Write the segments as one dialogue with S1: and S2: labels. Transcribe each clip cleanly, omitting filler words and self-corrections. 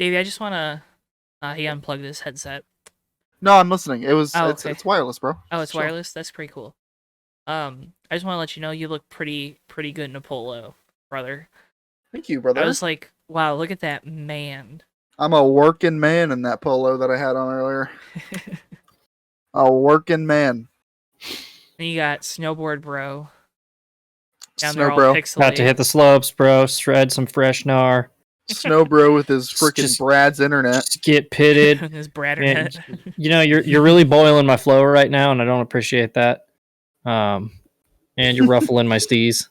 S1: Davey, I just want to. He unplugged his headset.
S2: No, I'm listening.
S1: Okay.
S2: It's wireless, bro.
S1: Oh, it's wireless. That's pretty cool. I just want to let you know you look pretty good in a polo, brother.
S2: Thank you, brother.
S1: I was like, wow, look at that man.
S2: I'm a working man in that polo that I had on earlier. A working man.
S1: And you got snowboard bro. Down
S2: Snow
S1: there all
S2: bro.
S1: pixelated.
S3: About to hit the slopes, bro. Shred some fresh gnar.
S2: Snow bro with his freaking
S3: Just-
S2: Brad's internet.
S3: Just get pitted.
S1: His Braddernet.
S3: You're really boiling my flow right now, and I don't appreciate that. And you're ruffling my steez.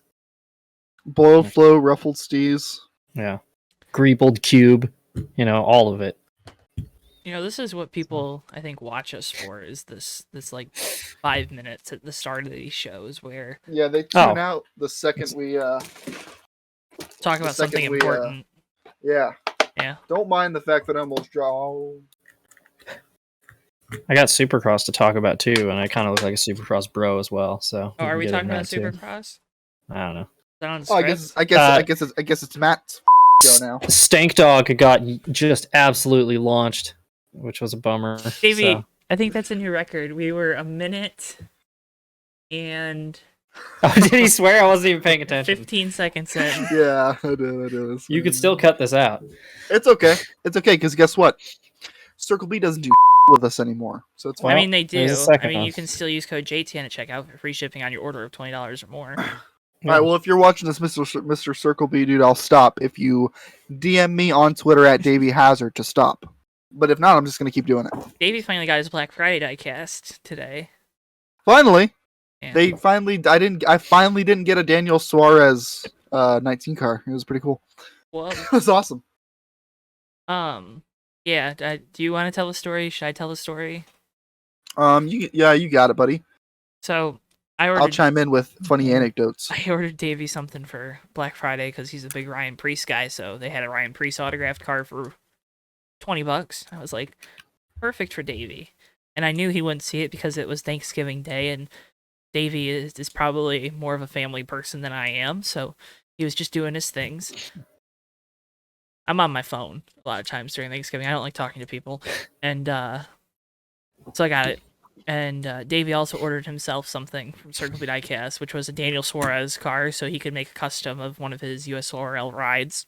S2: Boiled flow, ruffled steez.
S3: Yeah. Greebled cube. All of it.
S1: This is what people I think watch us for is this like 5 minutes at the start of these shows where
S2: they tune out the second we
S1: talk about something important.
S2: Yeah.
S1: Yeah.
S2: Don't mind the fact that I almost draw.
S3: I got Supercross to talk about too, and I kind of look like a Supercross bro as well. So
S1: are we talking about Supercross?
S3: I don't know.
S1: Is that on
S2: I guess it's Matt's show now.
S3: Stank Dog got just absolutely launched, which was a bummer.
S1: Davey,
S3: so.
S1: I think that's a new record. We were a minute and
S3: Oh, did he swear? I wasn't even paying attention.
S1: 15 seconds in.
S2: Yeah, I did.
S3: You could still cut this out.
S2: It's okay. It's okay, because guess what? Circle B doesn't do with us anymore, so it's fine.
S1: I mean, they do.
S3: there's a
S1: I mean,
S3: one.
S1: you can still use code JTN at checkout for free shipping on your order of $20 or more.
S2: All right, well, if you're watching this, Mr. Circle B, dude, I'll stop if you DM me on Twitter at Davey Hazard to stop. But if not, I'm just going to keep doing it.
S1: Davey finally got his Black Friday diecast today.
S2: Finally.
S1: Yeah.
S2: I finally didn't get a Daniel Suarez 19 car. It was pretty cool.
S1: Well,
S2: It was awesome.
S1: yeah. Do you want to tell the story? Should I tell the story?
S2: You got it, buddy.
S1: So
S2: I'll chime in with funny anecdotes.
S1: I ordered Davey something for Black Friday because he's a big Ryan Priest guy. So they had a Ryan Priest autographed card for $20. I was like, perfect for Davey. And I knew he wouldn't see it because it was Thanksgiving Day, and Davey is probably more of a family person than I am. So he was just doing his things. I'm on my phone a lot of times during Thanksgiving. I don't like talking to people. And so I got it. And Davey also ordered himself something from Circle B Diecast, which was a Daniel Suarez car, so he could make a custom of one of his USORL rides.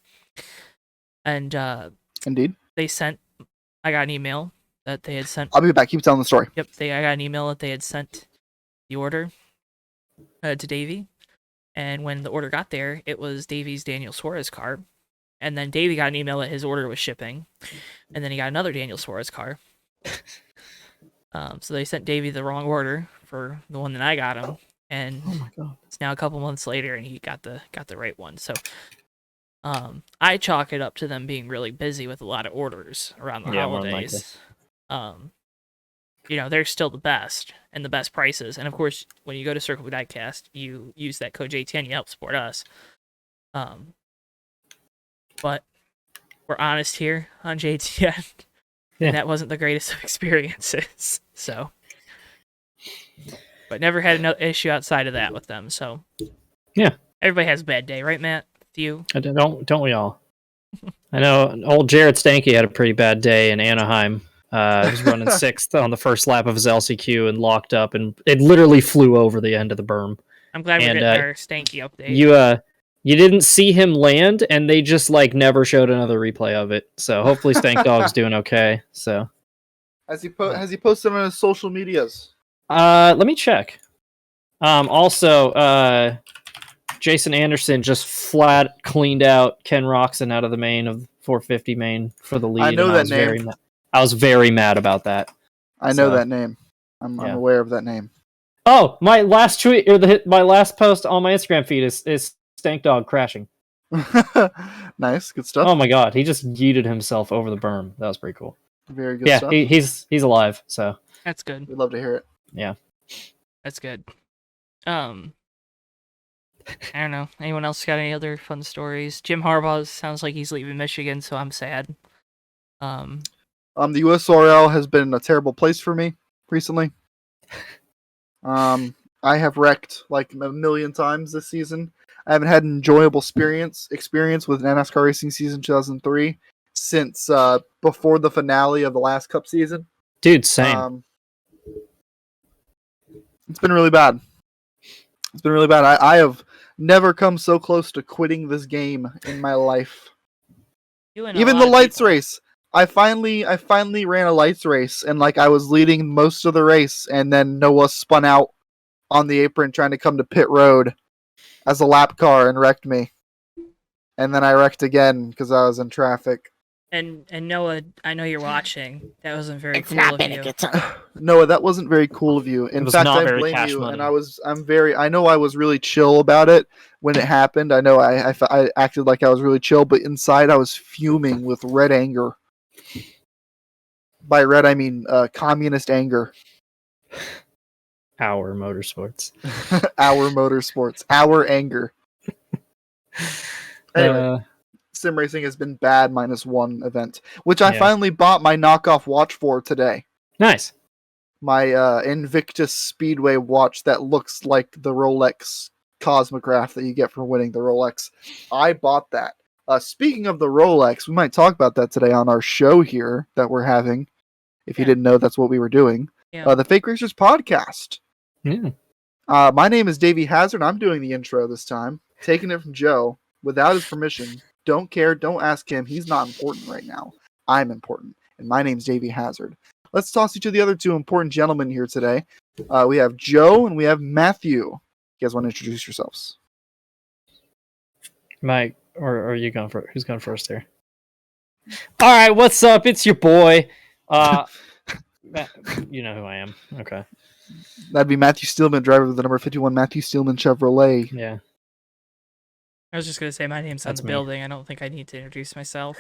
S1: And
S2: Indeed.
S1: I got an email that they had sent.
S2: I'll be back. Keep telling the story.
S1: Yep, I got an email that they had sent the order to Davey. And when the order got there, it was Davey's Daniel Suarez car. And then Davey got an email that his order was shipping. And then he got another Daniel Suarez car. So they sent Davey the wrong order for the one that I got him. And
S2: Oh my god.
S1: it's now a couple months later and he got the right one. So I chalk it up to them being really busy with a lot of orders around the holidays. They're still the best and the best prices. And of course, when you go to Circle B Diecast, you use that code JTN, you help support us. But we're honest here on JTN.
S3: Yeah.
S1: And that wasn't the greatest of experiences. So, but never had an issue outside of that with them. So,
S3: yeah,
S1: everybody has a bad day, right, Matt? You
S3: don't we all? I know old Jared Stanky had a pretty bad day in Anaheim. He was running sixth on the first lap of his LCQ and locked up, and it literally flew over the end of the berm.
S1: I'm glad we're getting our Stanky update.
S3: You didn't see him land, and they just never showed another replay of it. So hopefully Stank Dog's doing okay. So
S2: has he posted on his social medias?
S3: Let me check. Also, Jason Anderson just flat cleaned out Ken Roxon out of the main of 450 main for the lead.
S2: I know that name.
S3: I was very mad about that.
S2: I know that name. I'm aware of that name.
S3: Oh, my last tweet or my last post on my Instagram feed is Stank Dog crashing.
S2: Nice, good stuff.
S3: Oh my god, he just yeeted himself over the berm. That was pretty cool.
S2: Very good stuff.
S3: Yeah, he's alive, so
S1: that's good.
S2: We'd love to hear it.
S3: Yeah.
S1: That's good. I don't know. Anyone else got any other fun stories? Jim Harbaugh sounds like he's leaving Michigan, so I'm sad.
S2: The USRL has been a terrible place for me recently. I have wrecked like a million times this season. I haven't had an enjoyable experience with NASCAR racing season 2003 since before the finale of the last Cup season.
S3: Dude, same.
S2: It's been really bad. It's been really bad. I have never come so close to quitting this game in my life. Even the lights race. I finally ran a lights race, and like I was leading most of the race, and then Noah spun out on the apron trying to come to pit road as a lap car and wrecked me. And then I wrecked again because I was in traffic.
S1: And Noah, I know you're watching. That wasn't very cool of you.
S2: Noah, that wasn't very cool of you. In fact, I blame you.
S3: money.
S2: And I know I was really chill about it when it happened. I know I acted like I was really chill, but inside I was fuming with red anger. By red, I mean communist anger.
S3: Our motorsports.
S2: Our motorsports. Our anger. Anyway. Sim racing has been bad -1 event, which I finally bought my knockoff watch for today.
S3: Nice.
S2: My Invictus Speedway watch that looks like the Rolex Cosmograph that you get for winning the Rolex. I bought that. Speaking of the Rolex, we might talk about that today on our show here that we're having. If you didn't know, that's what we were doing.
S1: Yeah.
S2: The Fake Racers podcast.
S3: Yeah.
S2: My name is Davey Hazard. I'm doing the intro this time, taking it from Joe without his permission. Don't care. Don't ask him. He's not important right now. I'm important. And my name's Davey Hazard. Let's toss you to the other two important gentlemen here today. We have Joe and we have Matthew. You guys want to introduce yourselves?
S3: Mike, or are you going for who's going first here? All right, what's up? It's your boy. You know who I am. Okay.
S2: That'd be Matthew Steelman, driver of the number 51 Matthew Steelman Chevrolet.
S3: Yeah.
S1: I was just gonna say my name's on the building. I don't think I need to introduce myself.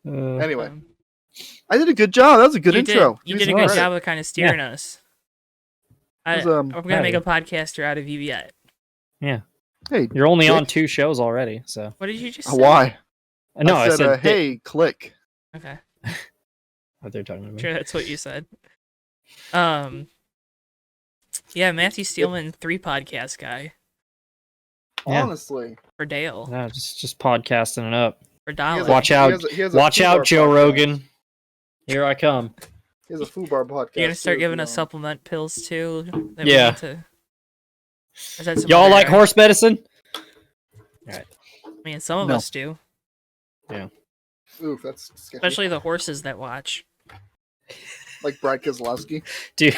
S2: Anyway, I did a good job. That was a good intro.
S1: You did a good job of kind of steering us. We're gonna make a podcaster out of you yet.
S3: Yeah.
S2: Hey,
S3: you're only on 2 shows already. So
S1: what did you just say?
S2: Why?
S3: No, I said
S2: hey, click.
S1: Okay.
S3: Oh, they're talking to me.
S1: Sure, that's what you said. Yeah, Matthew Steelman, 3 podcast guy.
S3: Yeah.
S2: Honestly.
S1: For Dale.
S3: No, just podcasting it up.
S1: For Dollar.
S3: Watch out. Watch out, Joe Rogan. Here I come.
S2: He has a FUBAR podcast.
S1: You're gonna start giving us supplement pills too?
S3: Yeah.
S1: Y'all
S3: like horse medicine?
S1: Alright. I mean, some of us do.
S3: Yeah.
S2: Oof, that's sketchy.
S1: Especially the horses that watch.
S2: Like Brad Keselowski.
S3: Dude.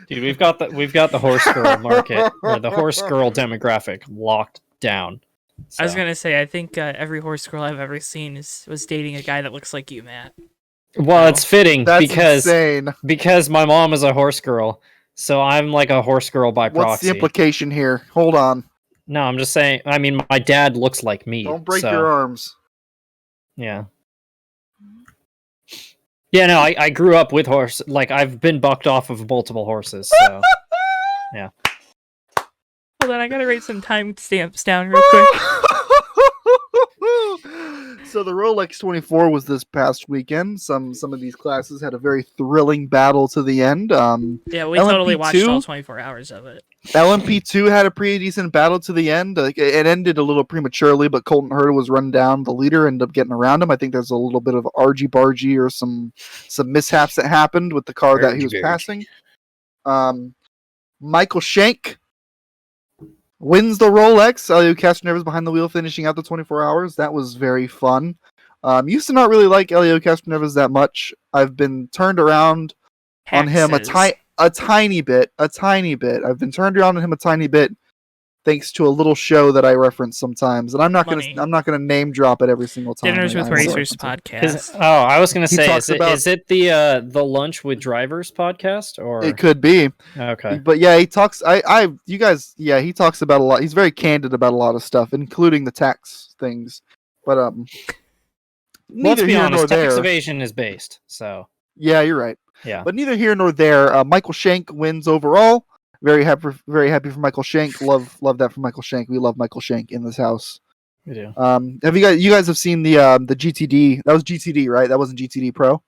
S3: Dude, we've got the horse girl market, or the horse girl demographic locked down. So.
S1: I was gonna say, I think every horse girl I've ever seen was dating a guy that looks like you, Matt.
S3: Well, it's fitting
S2: That's insane.
S3: Because my mom is a horse girl, so I'm like a horse girl by proxy.
S2: What's the implication here? Hold on.
S3: No, I'm just saying. I mean, my dad looks like me.
S2: Don't break your arms.
S3: Yeah. Yeah, no, I grew up with horse. Like, I've been bucked off of multiple horses, so... Yeah.
S1: Hold on, I gotta write some timestamps down real quick.
S2: So the Rolex 24 was this past weekend. Some of these classes had a very thrilling battle to the end.
S1: Yeah, we totally watched all 24 hours of it.
S2: LMP2 had a pretty decent battle to the end. It ended a little prematurely, but Colton Herta was run down. The leader ended up getting around him. I think there's a little bit of argy-bargy or some mishaps that happened with the car that he was passing. Michael Shank wins the Rolex. Elio Castroneves behind the wheel, finishing out the 24 hours. That was very fun. Used to not really like Elio Castroneves that much. I've been turned around on him a tiny bit. I've been turned around on him a tiny bit, thanks to a little show that I reference sometimes, and I'm not gonna name drop it every single time.
S1: Dinners with Racers podcast.
S3: I was gonna say, is it the Lunch with Drivers podcast, or
S2: it could be?
S3: Okay,
S2: but yeah, he talks. He talks about a lot. He's very candid about a lot of stuff, including the tax things. But
S3: let's be honest, tax evasion is based. So
S2: yeah, you're right.
S3: Yeah,
S2: but neither here nor there. Michael Shank wins overall. Very happy for Michael Shank. Love that for Michael Shank. We love Michael Shank in this house.
S3: We do.
S2: Have you guys have seen the GTD? That was GTD, right? That wasn't GTD Pro.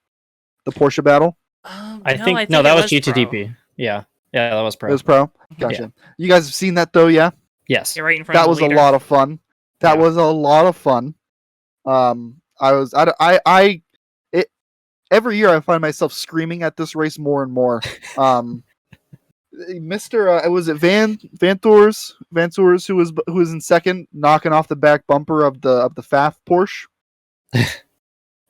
S2: The Porsche battle.
S3: I think that was GTDP. Yeah, that was Pro.
S2: It was Pro. Gotcha. Yeah. You guys have seen that though, yeah?
S3: Yes.
S1: Get right in front
S2: That
S1: of
S2: was
S1: the
S2: a
S1: leader.
S2: lot of fun. That was a lot of fun. Every year I find myself screaming at this race more and more. Mr. Was it Van Tours who was in second, knocking off the back bumper of the FAF Porsche.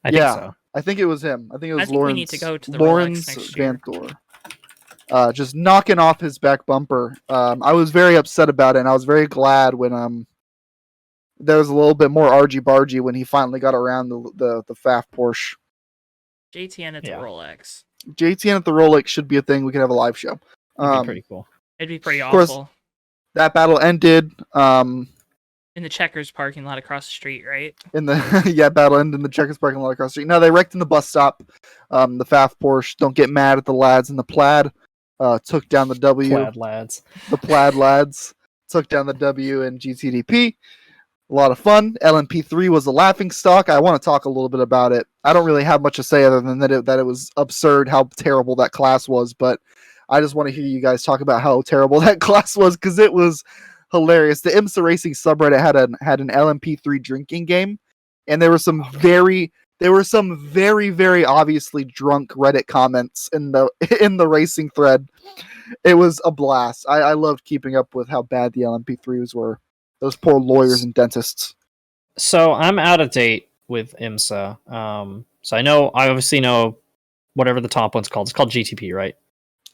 S3: I think so.
S2: I think it was him. I think it was
S1: I think
S2: Lawrence.
S1: we need to go to the
S2: Lawrence
S1: Rolex next year.
S2: Van Tour. Just knocking off his back bumper. I was very upset about it, and I was very glad when there was a little bit more argy-bargy when he finally got around the FAF Porsche.
S1: JTN at the Rolex.
S2: JTN at the Rolex should be a thing. We could have a live show.
S3: That'd be pretty cool.
S1: It'd be pretty
S2: Of course,
S1: awful.
S2: that battle ended.
S1: In the Checkers parking lot across the street, right?
S2: In the battle ended in the Checkers parking lot across the street. No, they wrecked in the bus stop. The FAF Porsche. Don't get mad at the lads in the plaid. Took down the W.
S3: Plaid lads.
S2: The plaid lads took down the W in GTDP. A lot of fun. LMP3 was a laughing stock. I want to talk a little bit about it. I don't really have much to say other than that it was absurd how terrible that class was, but I just want to hear you guys talk about how terrible that class was because it was hilarious. The IMSA Racing subreddit had an LMP3 drinking game, and there were some very very obviously drunk Reddit comments in the racing thread. It was a blast. I loved keeping up with how bad the LMP3s were. Those poor lawyers and dentists.
S3: So I'm out of date with IMSA. So I obviously know whatever the top one's called. It's called GTP, right?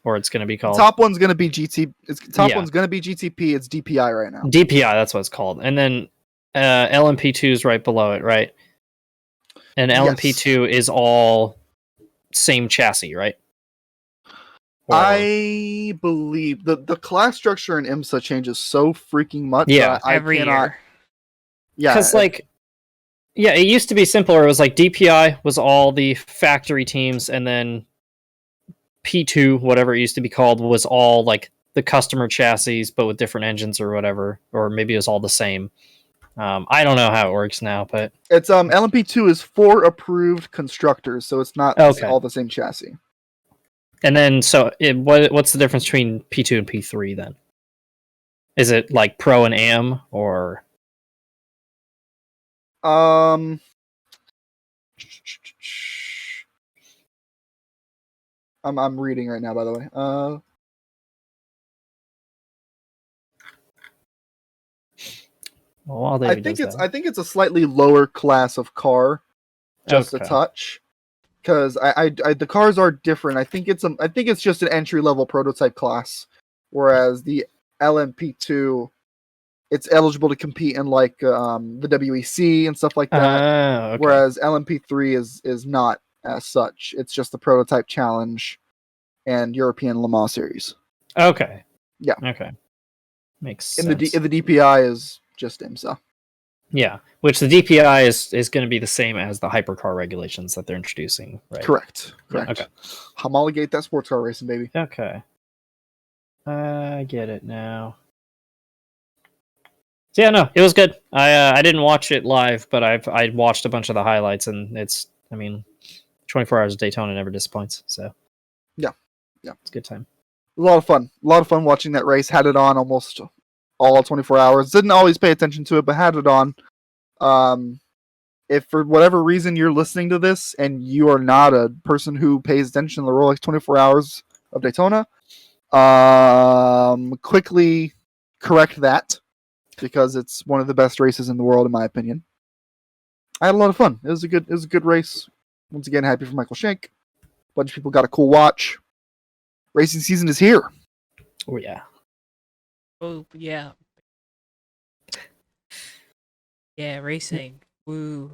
S3: Or it's going to be called.
S2: The top one's going to be GT. One's going to be GTP. It's DPI right now.
S3: DPI, that's what it's called. And then LMP2 is right below it, right? And LMP2 is all same chassis, right?
S2: I believe the class structure in IMSA changes so freaking much.
S3: Yeah,
S1: every year.
S2: Yeah,
S3: because it used to be simpler. It was like DPI was all the factory teams, and then P2, whatever it used to be called, was all like the customer chassis, but with different engines or whatever, or maybe it was all the same. I don't know how it works now, but
S2: it's LMP2 is 4 approved constructors, so it's not all the same chassis.
S3: And then, what's the difference between P2 and P3 then? Is it like Pro and Am, or?
S2: I'm reading right now, by the way.
S3: Well,
S2: I think it's a slightly lower class of car, just a touch. Because the cars are different. I think it's just an entry level prototype class, whereas the LMP2, it's eligible to compete in like the WEC and stuff like that.
S3: Okay.
S2: Whereas LMP3 is not as such. It's just the prototype challenge and European Le Mans series.
S3: Okay.
S2: Yeah.
S3: Okay. Makes
S2: sense.
S3: And
S2: the DPI is just IMSA.
S3: Yeah, which the DPI is going to be the same as the hypercar regulations that they're introducing, right?
S2: Correct.
S3: Okay.
S2: Homologate that sports car racing, baby.
S3: Okay. I get it now. So yeah, no, it was good. I didn't watch it live, but I watched a bunch of the highlights, and 24 hours of Daytona never disappoints. So
S2: yeah,
S3: it's a good time.
S2: A lot of fun. A lot of fun watching that race. Had it on almost all 24 hours. Didn't always pay attention to it, but had it on. If for whatever reason you're listening to this and you are not a person who pays attention to the Rolex 24 hours of Daytona, quickly correct that, because it's one of the best races in the world, in my opinion. I had a lot of fun. It was a good race. Once again, happy for Michael Shank. A bunch of people got a cool watch. Racing season is here.
S3: Oh yeah.
S1: Oh yeah. Yeah, racing. Woo.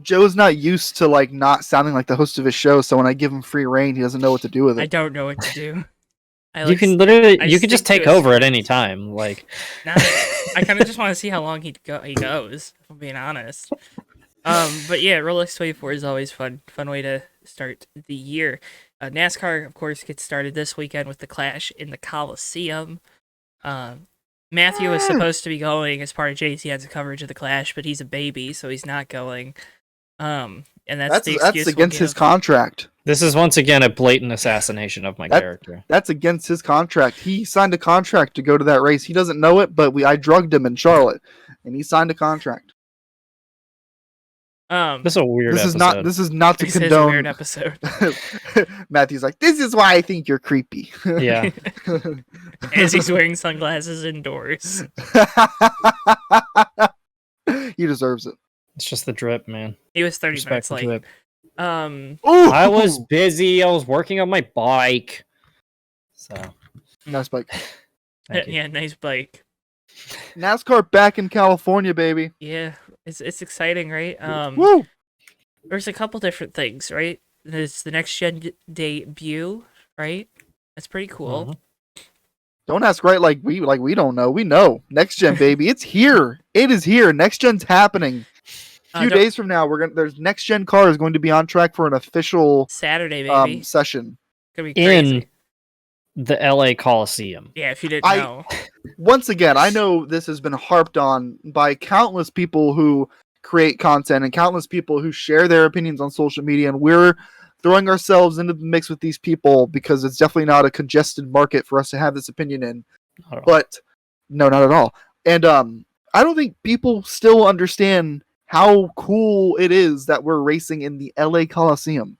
S2: Joe's not used to not sounding like the host of his show, so when I give him free reign, he doesn't know what to do with it.
S1: I don't know what to do.
S3: You can just take over at any time. I
S1: kind of just want to see how long he goes, if I'm being honest. But yeah, Rolex 24 is always fun way to start the year. NASCAR, of course, gets started this weekend with the Clash in the Coliseum. Matthew is supposed to be going as part of JTN's coverage of the Clash, but he's a baby, so he's not going. and that's the
S2: That's
S1: excuse
S2: against his contract.
S3: This is once again a blatant assassination of my character.
S2: That's against his contract. He signed a contract to go to that race. He doesn't know it, but I drugged him in Charlotte, and he signed a contract.
S3: This is a weird
S2: This
S3: episode.
S2: is not to
S1: This
S2: condone.
S1: is a weird episode.
S2: Matthew's like, this is why I think you're creepy.
S3: Yeah.
S1: As he's wearing sunglasses indoors.
S2: He deserves it.
S3: It's just the drip, man.
S1: He was 30
S3: Respect
S1: minutes
S3: the
S1: late.
S3: drip.
S2: Ooh!
S3: I was busy. I was working on my bike. So,
S2: Nice bike.
S3: thank you.
S1: Yeah, nice bike.
S2: NASCAR back in California, baby.
S1: Yeah, it's exciting, right?
S2: Woo!
S1: There's a couple different things, right? There's the next gen debut, right? That's pretty cool.
S3: Mhm.
S2: Don't ask right like we don't know. We know. Next gen, baby. It's here. It is here. Next gen's happening. A few days from now, there's next gen car is going to be on track for an official
S1: Saturday, baby.
S2: session.
S1: Gonna be crazy.
S3: In the LA Coliseum.
S1: Yeah, if you didn't know.
S2: Once again, I know this has been harped on by countless people who create content and countless people who share their opinions on social media, and we're throwing ourselves into the mix with these people because it's definitely not a congested market for us to have this opinion in. But no, not at all. And I don't think people still understand how cool it is that we're racing in the LA Coliseum.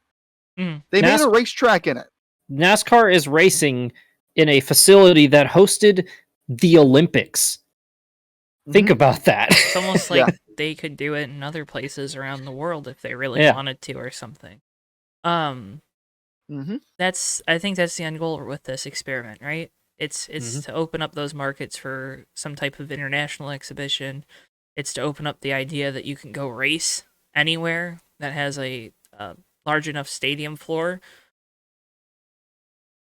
S2: They made a racetrack in it.
S3: NASCAR is racing in a facility that hosted the Olympics. Think about that.
S1: It's almost like they could do it in other places around the world if they really wanted to or something. I think that's the end goal with this experiment, right? It's to open up those markets for some type of international exhibition. It's to open up the idea that you can go race anywhere that has a large enough stadium floor.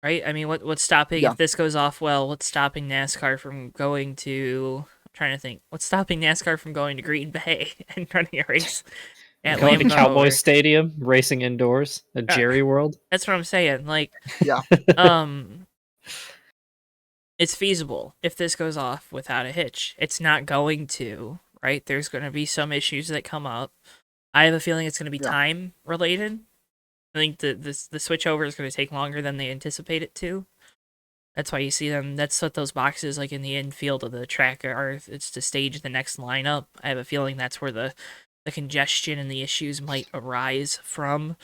S1: Right? I mean, what's stopping, if this goes off well, what's stopping NASCAR from going to, I'm trying to think, what's stopping NASCAR from going to Green Bay and running a race at
S3: Going to
S1: Lambeau
S3: Cowboys Stadium, racing indoors, at Jerry World.
S1: That's what I'm saying. Like,
S2: yeah.
S1: It's feasible if this goes off without a hitch. It's not going to, right? There's going to be some issues that come up. I have a feeling it's going to be time related. I think the switchover is going to take longer than they anticipate it to. That's why you see them. That's what those boxes like in the infield of the track are. It's to stage the next lineup. I have a feeling that's where the congestion and the issues might arise from.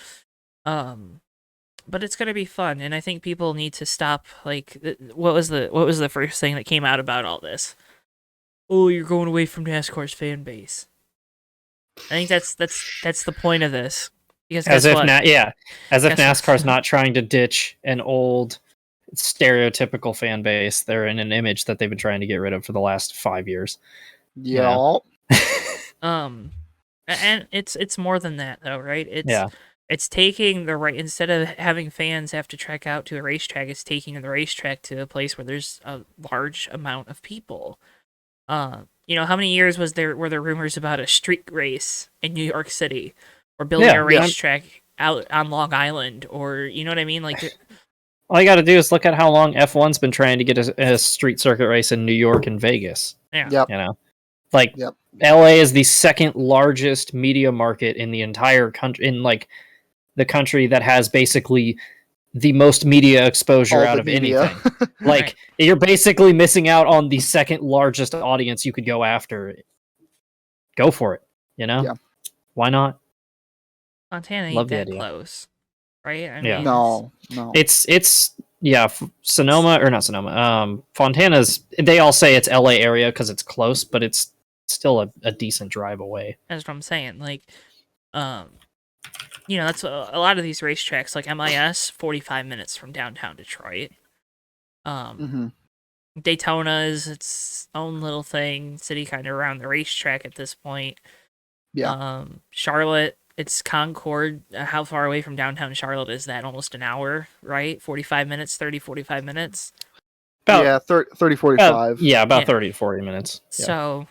S1: But it's going to be fun, and I think people need to stop. Like, what was the first thing that came out about all this? Oh, you're going away from NASCAR's fan base. I think that's the point of this. Because
S3: as if NASCAR's not trying to ditch an old stereotypical fan base. They're in an image that they've been trying to get rid of for the last 5 years.
S2: Yeah.
S1: And it's more than that though, right? It's taking the right, instead of having fans have to trek out to a racetrack, it's taking the racetrack to a place where there's a large amount of people. How many years were there rumors about a street race in New York City? Or building a racetrack out on Long Island, or you know what I mean? Like,
S3: all you got to do is look at how long F1's been trying to get a street circuit race in New York and Vegas.
S1: Yeah,
S3: LA is the second largest media market in the entire country, in like the country that has basically the most media exposure out of anything. You're basically missing out on the second largest audience you could go after. Go for it. Why not?
S1: Montana ain't that close, right? I mean,
S2: no.
S3: It's Sonoma or not Sonoma. Fontana's. They all say it's LA area because it's close, but it's still a decent drive away.
S1: That's what I'm saying. Like, that's a lot of these racetracks, like MIS, 45 minutes from downtown Detroit. Daytona is its own little thing, city kind of around the racetrack at this point.
S2: Yeah.
S1: Charlotte. It's Concord. How far away from downtown Charlotte is that? Almost an hour, right? 45 minutes, 30, 45 minutes?
S2: 30, 45.
S3: About 30 to 40 minutes. Yeah.
S1: So,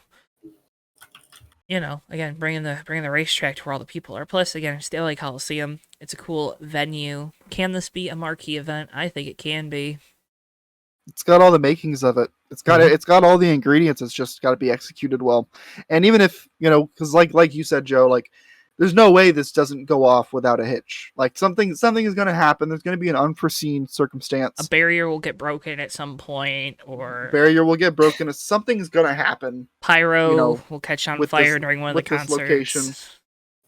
S1: again, bringing the racetrack to where all the people are. Plus, again, it's the LA Coliseum. It's a cool venue. Can this be a marquee event? I think it can be.
S2: It's got all the makings of it. It's got all the ingredients. It's just got to be executed well. And even if, because like you said, Joe, like, there's no way this doesn't go off without a hitch. Like something is going to happen. There's going to be an unforeseen circumstance.
S1: A barrier will get broken at some point, or
S2: barrier will get broken. Something's going to happen.
S1: Pyro will catch on fire during one of the concerts.
S2: Location.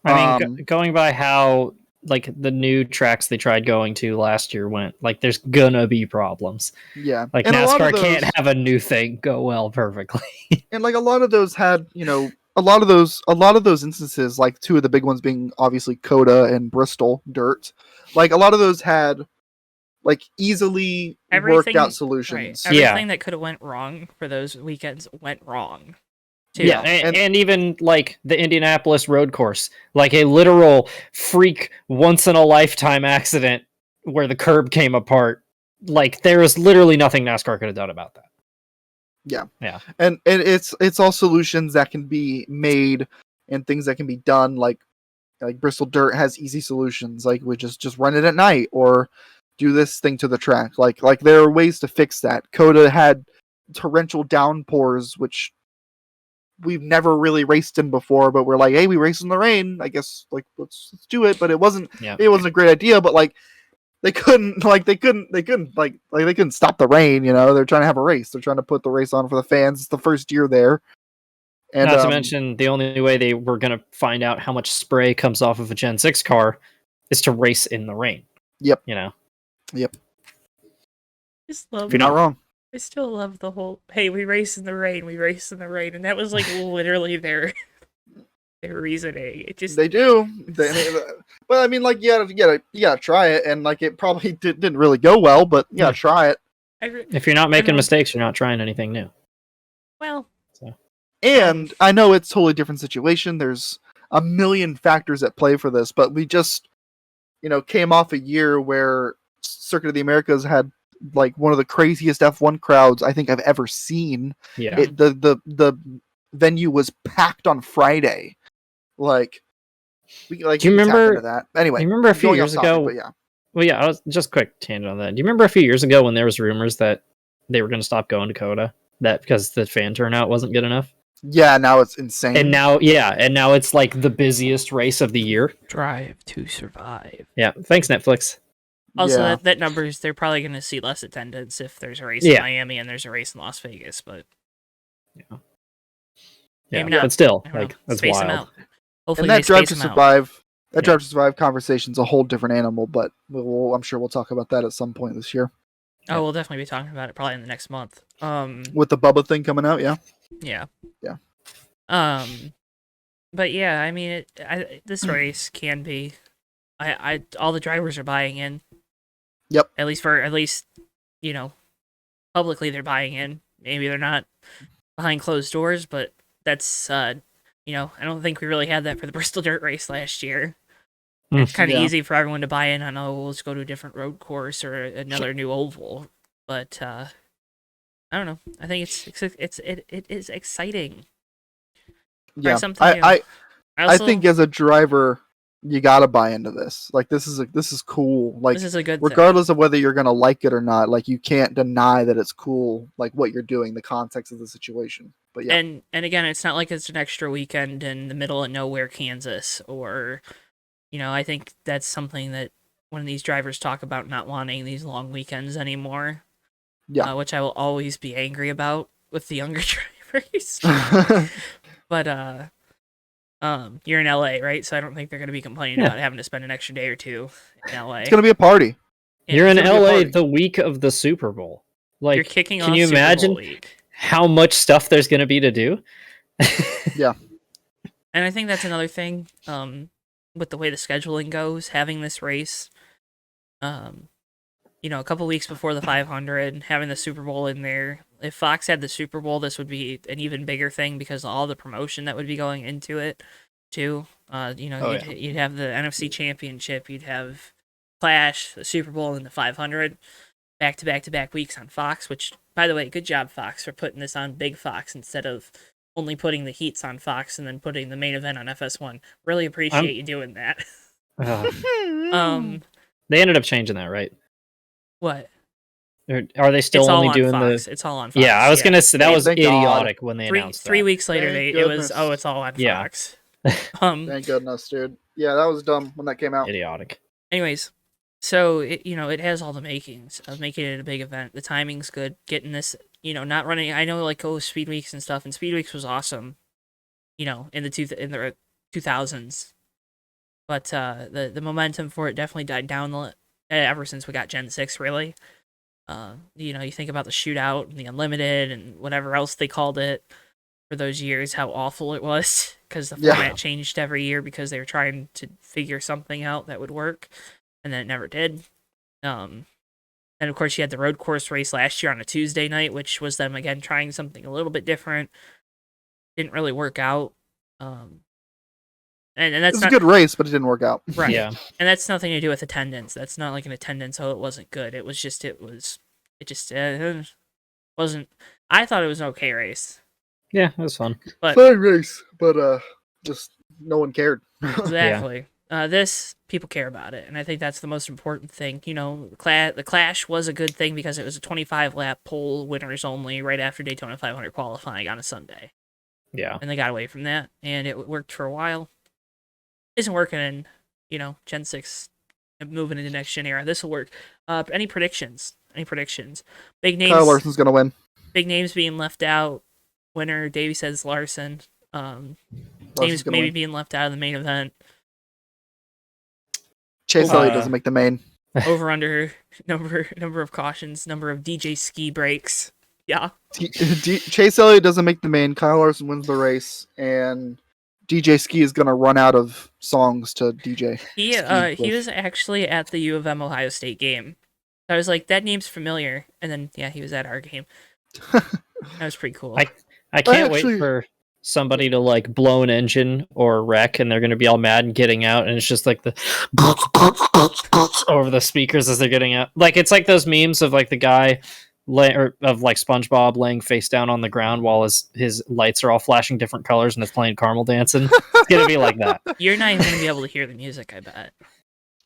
S3: I mean, going by how like the new tracks they tried going to last year went, like there's gonna be problems.
S2: Yeah,
S3: like and NASCAR can't have a new thing go well perfectly.
S2: And like a lot of those had, a lot of those instances, like two of the big ones being obviously Coda and Bristol Dirt, like a lot of those had like easily worked out solutions.
S1: Right. Everything that could have went wrong for those weekends went wrong.
S3: Too. Yeah, and even like the Indianapolis road course, like a literal freak once in a lifetime accident where the curb came apart. Like there was literally nothing NASCAR could have done about that. Yeah.
S2: And it's all solutions that can be made and things that can be done. Like Bristol Dirt has easy solutions. Like we just run it at night or do this thing to the track. Like there are ways to fix that. Coda had torrential downpours, which we've never really raced in before, but we're like, hey, we race in the rain. I guess like let's do it. But it wasn't a great idea. But like they couldn't stop the rain. They're trying to have a race. They're trying to put the race on for the fans. It's the first year there. And
S3: not to mention the only way they were going to find out how much spray comes off of a Gen 6 car is to race in the rain.
S2: Yep. Yep.
S1: Just love.
S2: If you're not wrong.
S1: I still love the whole, hey, we race in the rain, and that was like literally their reasoning. It just
S2: they do, but I mean, like you gotta try it, and like it probably didn't really go well, but try it.
S3: If you're not making mistakes, you're not trying anything new.
S1: Well,
S2: and I know it's a totally different situation. There's a million factors at play for this, but we just came off a year where Circuit of the Americas had like one of the craziest F1 crowds I think I've ever seen.
S3: Yeah.
S2: The venue was packed on Friday. Like, do
S3: you remember
S2: that? Anyway,
S3: you remember a few years ago? I was just quick tangent on that. Do you remember a few years ago when there was rumors that they were going to stop going to Coda because the fan turnout wasn't good enough?
S2: Yeah, now it's insane.
S3: And now it's like the busiest race of the year.
S1: Drive to Survive.
S3: Yeah, thanks Netflix.
S1: Also, that numbers, they're probably going to see less attendance if there's a race in Miami and there's a race in Las Vegas, but...
S3: Yeah, but still, like, that's
S1: space
S3: wild.
S1: them out. Hopefully
S2: and that Drive to Survive, Drive to Survive conversation is a whole different animal, but I'm sure we'll talk about that at some point this year.
S1: Oh, we'll definitely be talking about it probably in the next month.
S2: With the Bubba thing coming out,
S1: Yeah.
S2: Yeah.
S1: But yeah, I mean, this race can be... all the drivers are buying in.
S2: Yep.
S1: At least, publicly they're buying in. Maybe they're not behind closed doors, but that's, I don't think we really had that for the Bristol Dirt Race last year. It's kind of easy for everyone to buy in on, let's go to a different road course or another new oval. But, I don't know. I think it is exciting.
S2: Yeah. I think as a driver, you gotta buy into this. Like this is cool. Like
S1: this is a good
S2: regardless of whether you're gonna like it or not. Like you can't deny that it's cool. Like what you're doing, the context of the situation. But yeah,
S1: and again, it's not like it's an extra weekend in the middle of nowhere, Kansas, or I think that's something that when these drivers talk about not wanting these long weekends anymore.
S2: Yeah,
S1: which I will always be angry about with the younger drivers. But you're in LA, right? So I don't think they're going to be complaining about having to spend an extra day or two in LA.
S2: It's going to be a party.
S3: You're in LA the week of the Super Bowl. Like,
S1: you're kicking off.
S3: Can you
S1: Super
S3: imagine
S1: Bowl week.
S3: How much stuff there's going to be to do?
S2: Yeah.
S1: And I think that's another thing with the way the scheduling goes, having this race, a couple weeks before the 500, having the Super Bowl in there. If Fox had the Super Bowl, this would be an even bigger thing because of all the promotion that would be going into it, too. You'd have the NFC Championship, you'd have Clash, the Super Bowl, and the 500 back-to-back-to-back weeks on Fox, which, by the way, good job, Fox, for putting this on Big Fox instead of only putting the heats on Fox and then putting the main event on FS1. Really appreciate you doing that.
S3: They ended up changing that, right?
S1: What?
S3: Are they still only doing
S1: Fox. It's all on Fox.
S3: Yeah, I was gonna say that was idiotic when they announced that.
S1: 3 weeks later, it's all on Fox.
S2: Thank goodness, dude. Yeah, that was dumb when that came out.
S3: Idiotic.
S1: Anyways, so it has all the makings of making it a big event. The timing's good. Getting this, not running. I know like Speed Weeks and stuff, and Speed Weeks was awesome. In the 2000s, but the momentum for it definitely died down ever since we got Gen 6. Really, you think about the shootout and the unlimited and whatever else they called it for those years, how awful it was because the format changed every year because they were trying to figure something out that would work, and then it never did. And of course, you had the road course race last year on a Tuesday night, which was them again trying something a little bit different. Didn't really work out. And that's
S2: it's a good race, but it didn't work out.
S1: Right. Yeah. And that's nothing to do with attendance. That's not like an attendance. Oh, it wasn't good. It wasn't. I thought it was an okay race.
S3: Yeah, it was fun.
S2: Fun race, but just no one cared.
S1: Exactly. This people care about it, and I think that's the most important thing. The Clash was a good thing because it was a 25 lap pole winners only right after Daytona 500 qualifying on a Sunday.
S3: Yeah.
S1: And they got away from that, and it worked for a while. Isn't working in, Gen 6, moving into next gen era. This will work. Any predictions? Big names.
S2: Kyle Larson's gonna win.
S1: Big names being left out. Winner, Davey says Larson. Names maybe being left out of the main event.
S2: Chase Elliott doesn't make the main.
S1: Over under number of cautions, number of DJ ski breaks. Yeah.
S2: Chase Elliott doesn't make the main. Kyle Larson wins the race, and DJ Ski is gonna run out of songs to DJ.
S1: He was actually at the U of M Ohio State game. I was like, that name's familiar, and then he was at our game. That was pretty cool.
S3: I can't wait for somebody to like blow an engine or wreck, and they're gonna be all mad and getting out, and it's just like the over the speakers as they're getting out. Like it's like those memes of like the guy of like SpongeBob laying face down on the ground while his lights are all flashing different colors and it's playing caramel dancing. It's gonna be like that.
S1: You're not even gonna be able to hear the music, I bet.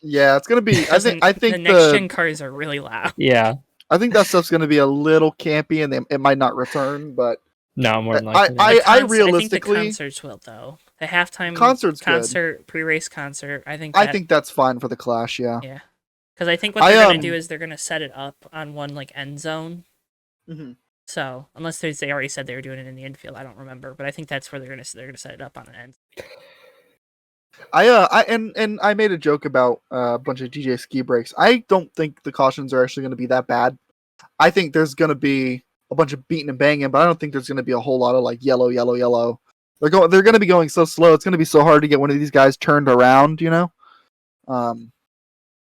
S2: Yeah, it's gonna be. I think
S1: the next gen cars are really loud.
S3: Yeah,
S2: I think that stuff's gonna be a little campy, and it might not return. But
S3: no, more than likely.
S2: I realistically,
S1: I think the concerts will though. The halftime concert, pre-race concert. I think
S2: that's fine for the Clash. Yeah.
S1: Yeah. Because I think what they're going to do is they're going to set it up on one like end zone.
S2: Mm-hmm.
S1: So unless they already said they were doing it in the infield, I don't remember. But I think that's where they're going to set it up on an end.
S2: I made a joke about a bunch of DJ ski breaks. I don't think the cautions are actually going to be that bad. I think there's going to be a bunch of beating and banging, but I don't think there's going to be a whole lot of like yellow. They're going to be going so slow. It's going to be so hard to get one of these guys turned around.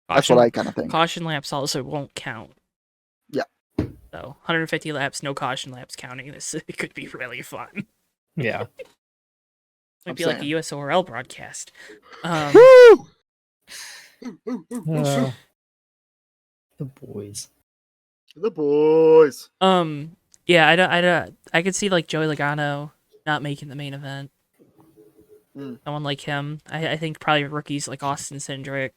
S2: That's what I kind of think.
S1: Caution laps also won't count.
S2: Yeah.
S1: So 150 laps, no caution laps counting. It could be really fun.
S3: Yeah.
S1: Might be like a USORL broadcast.
S2: Woo!
S3: The boys.
S2: The boys.
S1: Yeah, I could see like Joey Logano not making the main event. Someone like him. I think probably rookies like Austin Cindric.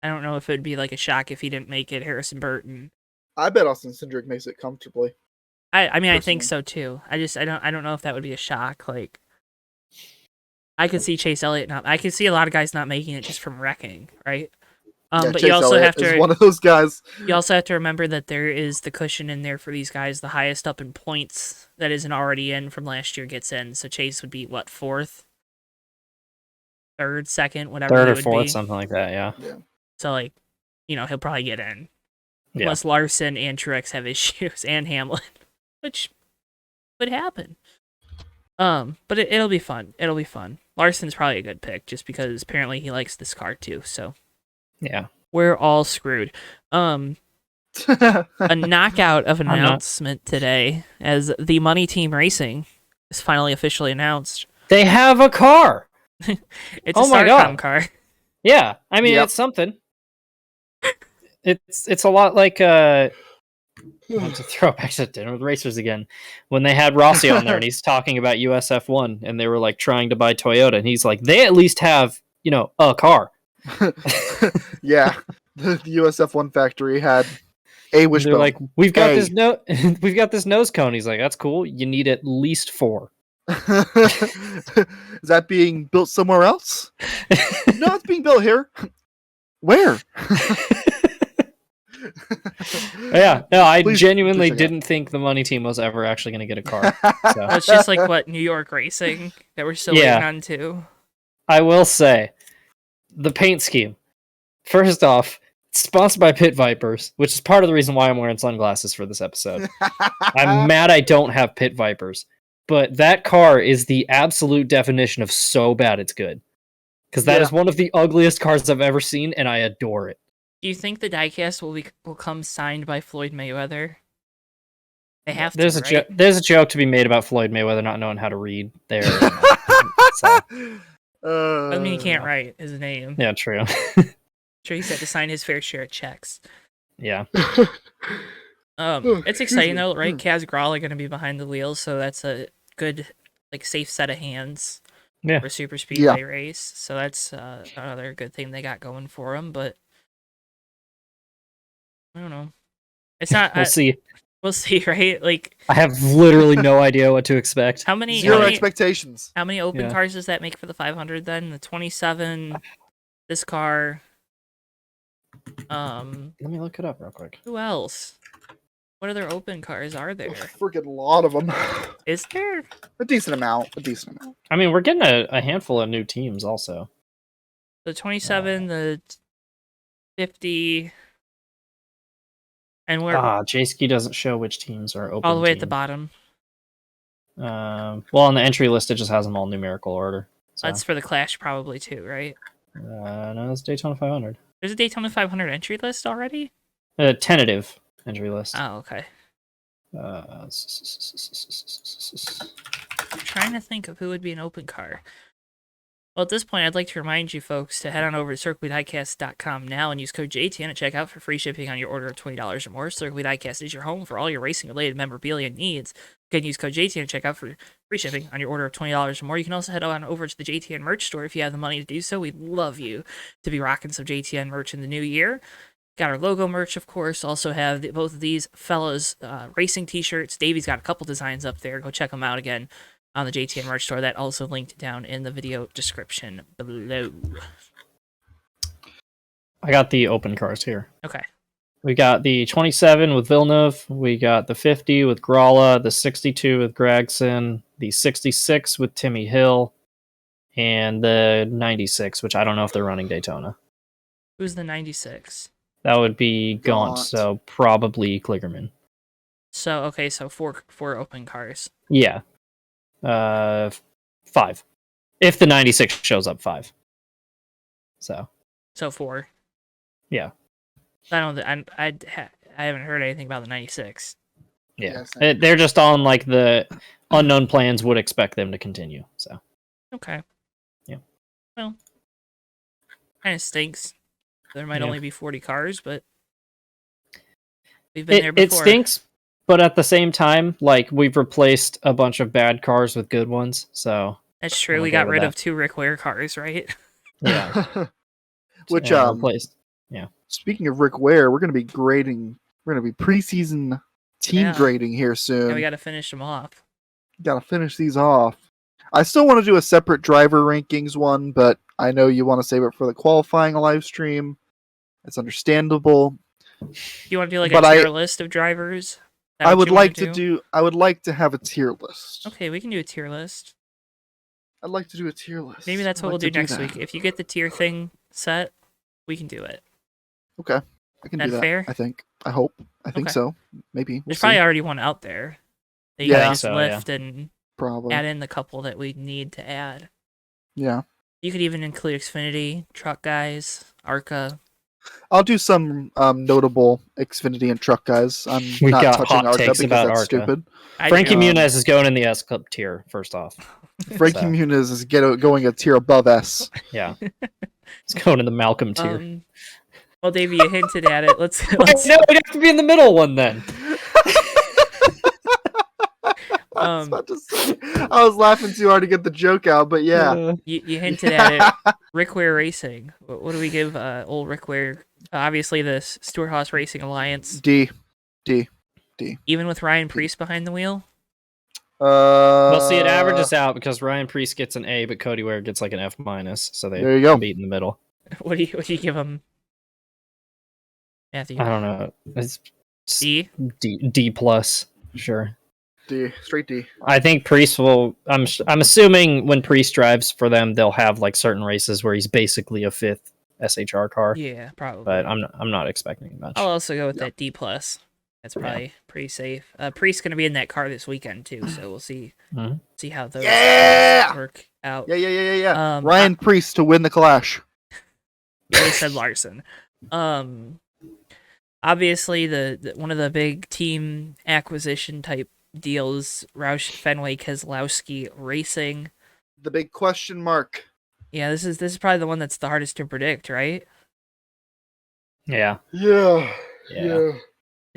S1: I don't know if it'd be like a shock if he didn't make it. Harrison Burton.
S2: I bet Austin Cindric makes it comfortably.
S1: I mean, personally. I think so too. I don't know if that would be a shock. Like, I could see Chase Elliott not. I could see a lot of guys not making it just from wrecking, right? But
S2: Chase
S1: you also
S2: Elliott
S1: have to
S2: is one of those guys.
S1: You also have to remember that there is the cushion in there for these guys. The highest up in points that isn't already in from last year gets in. So Chase would be what, fourth, third, second, whatever.
S3: Third
S1: it
S3: or
S1: would
S3: fourth,
S1: be.
S3: something like that. Yeah.
S1: So like, he'll probably get in.
S3: Yeah.
S1: Plus Larson and Truex have issues, and Hamlin, which would happen. But it'll be fun. It'll be fun. Larson's probably a good pick just because apparently he likes this car too. So
S3: yeah,
S1: we're all screwed. A knockout of an announcement today as the Money Team Racing is finally officially announced.
S3: They have a car.
S1: It's a Starcom car.
S3: Yeah, I mean it's something. It's a lot like I want to throw back to Dinner with Racers again when they had Rossi on there and he's talking about USF1 and they were like trying to buy Toyota and he's like they at least have a car.
S2: Yeah, the USF1 factory had a wishbone.
S3: They're like we've got this nose cone. He's like that's cool. You need at least 4.
S2: Is that being built somewhere else? No, it's being built here. Where?
S3: Yeah, no, I
S2: Please
S3: genuinely
S2: check it out.
S3: didn't think the money team was ever actually going to get a car. So.
S1: Well, it's just like what New York racing that we're still waiting on too.
S3: I will say, the paint scheme. First off, it's sponsored by Pit Vipers, which is part of the reason why I'm wearing sunglasses for this episode. I'm mad I don't have Pit Vipers, but that car is the absolute definition of so bad it's good. Because that is one of the ugliest cars I've ever seen, and I adore it.
S1: Do you think the diecast will come signed by Floyd Mayweather? They have
S3: there's
S1: to,
S3: a
S1: right?
S3: there's a joke to be made about Floyd Mayweather not knowing how to read there. So.
S1: I mean, he can't write his name.
S3: Yeah, true.
S1: Sure, he's had to sign his fair share of checks.
S3: Yeah.
S1: It's exciting though, right? Kaz Grala going to be behind the wheels, so that's a good, like, safe set of hands for a super speedway race. So that's another good thing they got going for them. But I don't know. It's not.
S3: We'll see.
S1: We'll see, right? Like,
S3: I have literally no idea what to expect.
S2: Zero expectations.
S1: How many open cars does that make for the 500 then? The 27, this car.
S3: Let me look it up real quick.
S1: Who else? What other open cars are there?
S2: A freaking lot of them.
S1: Is there?
S2: A decent amount.
S3: I mean, we're getting a handful of new teams also.
S1: The 27, the 50, and where?
S3: J-Ski doesn't show which teams are open.
S1: All the way at the bottom.
S3: Well, on the entry list, it just has them all numerical order. So.
S1: That's for the Clash probably too, right?
S3: No, it's Daytona 500.
S1: There's a Daytona 500 entry list already?
S3: Tentative entry list.
S1: Oh, okay. I'm trying to think of who would be an open car. Well, at this point, I'd like to remind you folks to head on over to circuitdiecast.com now and use code JTN at checkout for free shipping on your order of $20 or more. Circuit Diecast is your home for all your racing-related memorabilia needs. You can use code JTN at checkout for free shipping on your order of $20 or more. You can also head on over to the JTN merch store if you have the money to do so. We'd love you to be rocking some JTN merch in the new year. Got our logo merch, of course. Also have both of these fellas racing t-shirts. Davey's got a couple designs up there. Go check them out again on the JTN merch store. That also linked down in the video description below.
S3: I got the open cars here.
S1: Okay.
S3: We got the 27 with Villeneuve. We got the 50 with Gralla, the 62 with Gregson, the 66 with Timmy Hill, and the 96, which I don't know if they're running Daytona.
S1: Who's the 96?
S3: That would be Gaunt, so probably Kligerman.
S1: So, okay, so four open cars.
S3: Yeah. 5. If the 96 shows up, 5. So
S1: 4.
S3: Yeah.
S1: I haven't heard anything about the 96.
S3: Yeah. They're just on, like, the unknown plans would expect them to continue, so.
S1: Okay.
S3: Yeah.
S1: Well, kind of stinks. There might only be 40 cars, but we've been there before.
S3: It stinks, but at the same time, like, we've replaced a bunch of bad cars with good ones, so.
S1: That's true. We got rid of 2 Rick Ware cars, right?
S3: Yeah.
S2: Which,
S3: replaced. Yeah.
S2: Speaking of Rick Ware, we're going to be grading. We're going to be preseason team grading here soon.
S1: Yeah, we got to finish them off.
S2: Got to finish these off. I still want to do a separate driver rankings one, but I know you want to save it for the qualifying live stream. It's understandable.
S1: You want to do like a tier list of drivers?
S2: I would like to have a tier list.
S1: Okay, we can do a tier list.
S2: I'd like to do a tier list.
S1: Maybe that's what we'll do next week. If you get the tier thing set, we can do it.
S2: Okay. I can do that. Fair? I think. I hope. I think so. Maybe.
S1: There's probably already one out there that you can just lift and
S2: probably
S1: add in the couple that we need to add.
S2: Yeah.
S1: You could even include Xfinity, Truck Guys, ARCA.
S2: I'll do some notable Xfinity and Truck Guys.
S3: We
S2: not
S3: got
S2: touching
S3: hot
S2: ARCA
S3: takes
S2: because
S3: about
S2: that's
S3: ARCA.
S2: stupid.
S3: Frankie Muniz is going in the S Cup tier, first off.
S2: Frankie Muniz is going a tier above S.
S3: Yeah. It's going in the Malcolm tier.
S1: Well, Davey, you hinted at it. Let's
S3: no, it'd have to be in the middle one then.
S2: I was laughing too hard to get the joke out, but yeah.
S1: You hinted at it. Rick Ware Racing. What do we give old Rick Ware? Obviously, the Stewart Haas Racing Alliance.
S2: D.
S1: Even with Ryan Preece behind the wheel?
S3: Well, see, it averages out because Ryan Preece gets an A, but Cody Ware gets like an F-, so they
S2: There you go.
S3: meet in the middle.
S1: What do you give him, Matthew?
S3: I don't know. It's
S1: D?
S3: D plus, sure.
S2: D, straight D.
S3: I think Priest will. I'm assuming when Priest drives for them, they'll have like certain races where he's basically a 5th SHR car.
S1: Yeah, probably.
S3: But I'm not expecting much.
S1: I'll also go with that D plus. That's probably pretty safe. Priest's gonna be in that car this weekend too, so we'll see how those work out.
S2: Yeah. Ryan Priest to win the Clash.
S1: They said Larson. Obviously the one of the big team acquisition type deals, Roush Fenway Keselowski Racing.
S2: The big question mark.
S1: Yeah, this is probably the one that's the hardest to predict, right?
S3: Yeah.
S1: You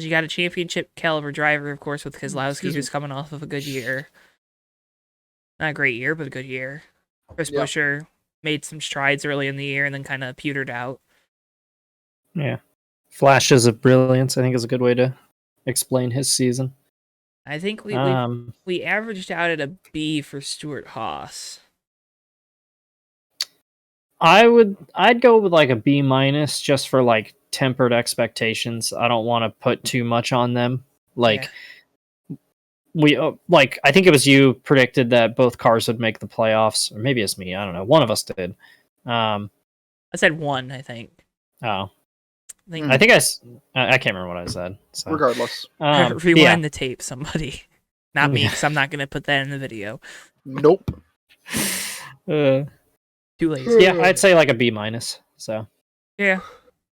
S1: got a championship caliber driver, of course, with Keselowski, who's coming off of a good year. Not a great year, but a good year. Chris Buescher made some strides early in the year and then kind of petered out.
S3: Yeah. Flashes of brilliance, I think, is a good way to explain his season.
S1: I think we averaged out at a B for Stuart Haas.
S3: I'd go with like a B- just for like tempered expectations. I don't want to put too much on them. Like we I think it was you predicted that both cars would make the playoffs, or maybe it's me. I don't know. One of us did.
S1: I said 1, I think.
S3: Oh. I think I can't remember what I said. So.
S2: Regardless.
S1: Rewind the tape, somebody. Not me, because I'm not going to put that in the video.
S2: Nope.
S1: Too lazy.
S3: Yeah, I'd say like a B-. So.
S1: Yeah.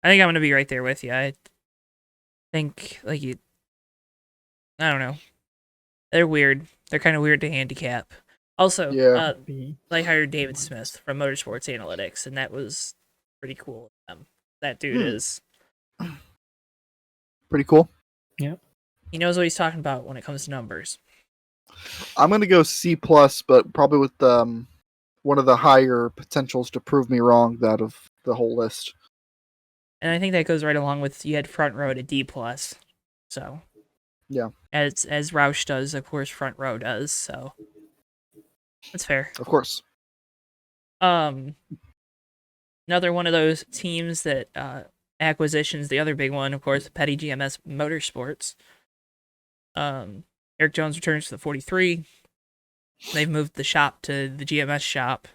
S1: I think I'm going to be right there with you. I think, I don't know. They're weird. They're kind of weird to handicap. Also, they hired David Smith from Motorsports Analytics, and that was pretty cool. That dude is
S2: pretty cool.
S3: Yeah.
S1: He knows what he's talking about when it comes to numbers.
S2: I'm going to go C+, but probably with one of the higher potentials to prove me wrong out of the whole list.
S1: And I think that goes right along with you had front row at a D+. So,
S2: yeah.
S1: As Roush does, of course, front row does. So, that's fair.
S2: Of course.
S1: Another one of those teams that acquisitions, the other big one, of course, Petty GMS Motorsports. Eric Jones returns to the 43. They've moved the shop to the GMS shop.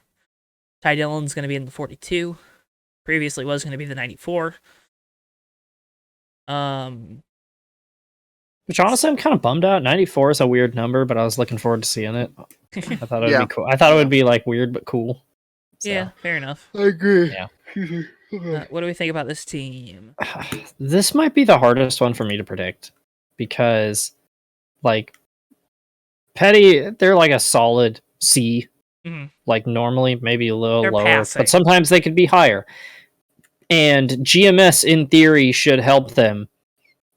S1: Ty Dillon's going to be in the 42. Previously was going to be the 94.
S3: Which honestly, I'm kind of bummed out. 94 is a weird number, but I was looking forward to seeing it. I thought it would be cool. I thought it would be like weird but cool. So.
S1: Yeah, fair enough.
S2: I agree.
S3: Yeah.
S1: What do we think about this team?
S3: This might be the hardest one for me to predict because, like, Petty, they're like a solid C.
S1: Mm-hmm.
S3: Like normally, maybe a little lower,
S1: passing.
S3: but sometimes they could be higher. And GMS, in theory, should help them,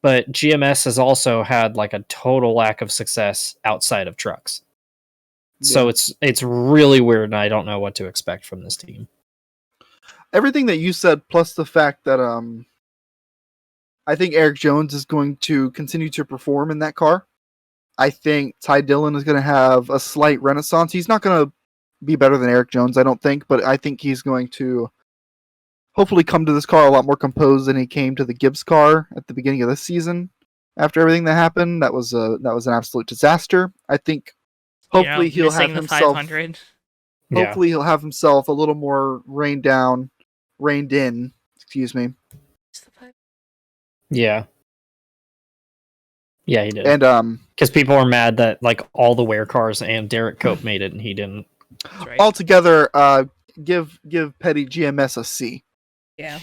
S3: but GMS has also had like a total lack of success outside of trucks. Yeah. So it's really weird, and I don't know what to expect from this team.
S2: Everything that you said, plus the fact that I think Eric Jones is going to continue to perform in that car. I think Ty Dillon is going to have a slight renaissance. He's not going to be better than Eric Jones, I don't think, but I think he's going to hopefully come to this car a lot more composed than he came to the Gibbs car at the beginning of this season. After everything that happened, that was an absolute disaster. I think hopefully he'll have himself. Hopefully he'll have himself a little more reined in. Excuse me.
S3: Yeah. Yeah, he did.
S2: And
S3: because people were mad that like all the Ware cars and Derek Cope made it and he didn't.
S1: Right.
S2: Altogether, give Petty GMS a C.
S1: Yeah.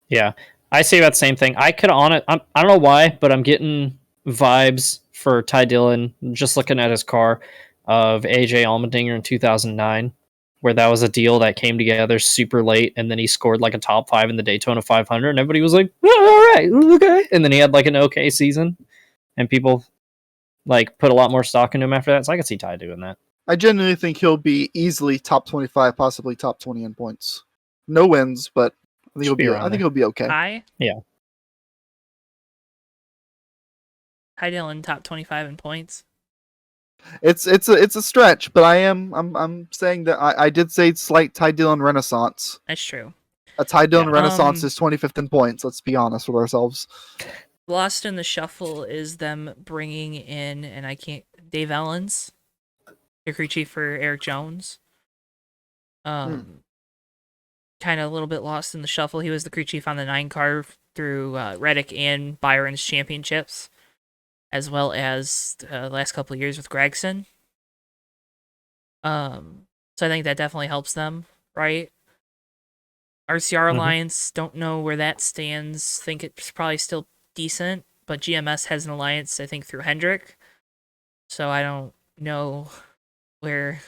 S3: Yeah. I say about the same thing. I don't know why, but I'm getting vibes for Ty Dillon, just looking at his car, of AJ Allmendinger in 2009, where that was a deal that came together super late, and then he scored like a top 5 in the Daytona 500, and everybody was like, oh, all right, okay. And then he had like an okay season, and people like put a lot more stock into him after that, so I could see Ty doing that.
S2: I genuinely think he'll be easily top 25, possibly top 20 in points. No wins, but I think he'll be okay.
S3: Yeah.
S1: Ty Dillon top 25 in points.
S2: It's a stretch, but I'm saying that I did say slight Ty Dillon renaissance.
S1: That's true.
S2: A Ty Dillon
S3: Yeah.
S2: renaissance is 25th in points. Let's be honest with ourselves.
S1: Lost in the shuffle is them bringing in, and I can't, Dave Ellens, the crew chief for Eric Jones. Kind of a little bit lost in the shuffle. He was the crew chief on the 9 car through Reddick and Byron's championships, as well as the last couple of years with Gregson. So I think that definitely helps them, right? RCR Alliance, don't know where that stands. Think it's probably still decent, but GMS has an alliance, I think, through Hendrick. So I don't know where,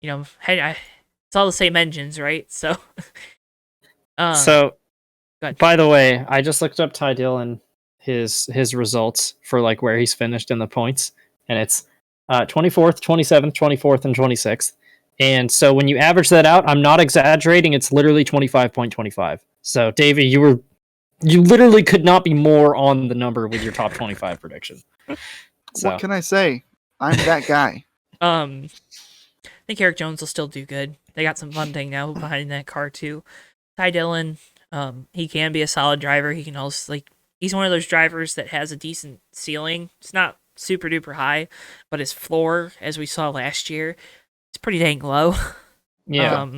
S1: it's all the same engines, right? So,
S3: So, by the way, I just looked up Ty Dillon, his results for like where he's finished in the points, and it's 24th, 27th, 24th, and 26th. And so when you average that out, I'm not exaggerating. It's literally 25.25. So, Davey, you literally could not be more on the number with your top 25 prediction. So.
S2: What can I say? I'm that guy.
S1: I think Eric Jones will still do good. They got some fun thing now behind that car too. Ty Dillon, he can be a solid driver. He can also he's one of those drivers that has a decent ceiling. It's not super duper high, but his floor, as we saw last year, it's pretty dang low.
S3: Yeah.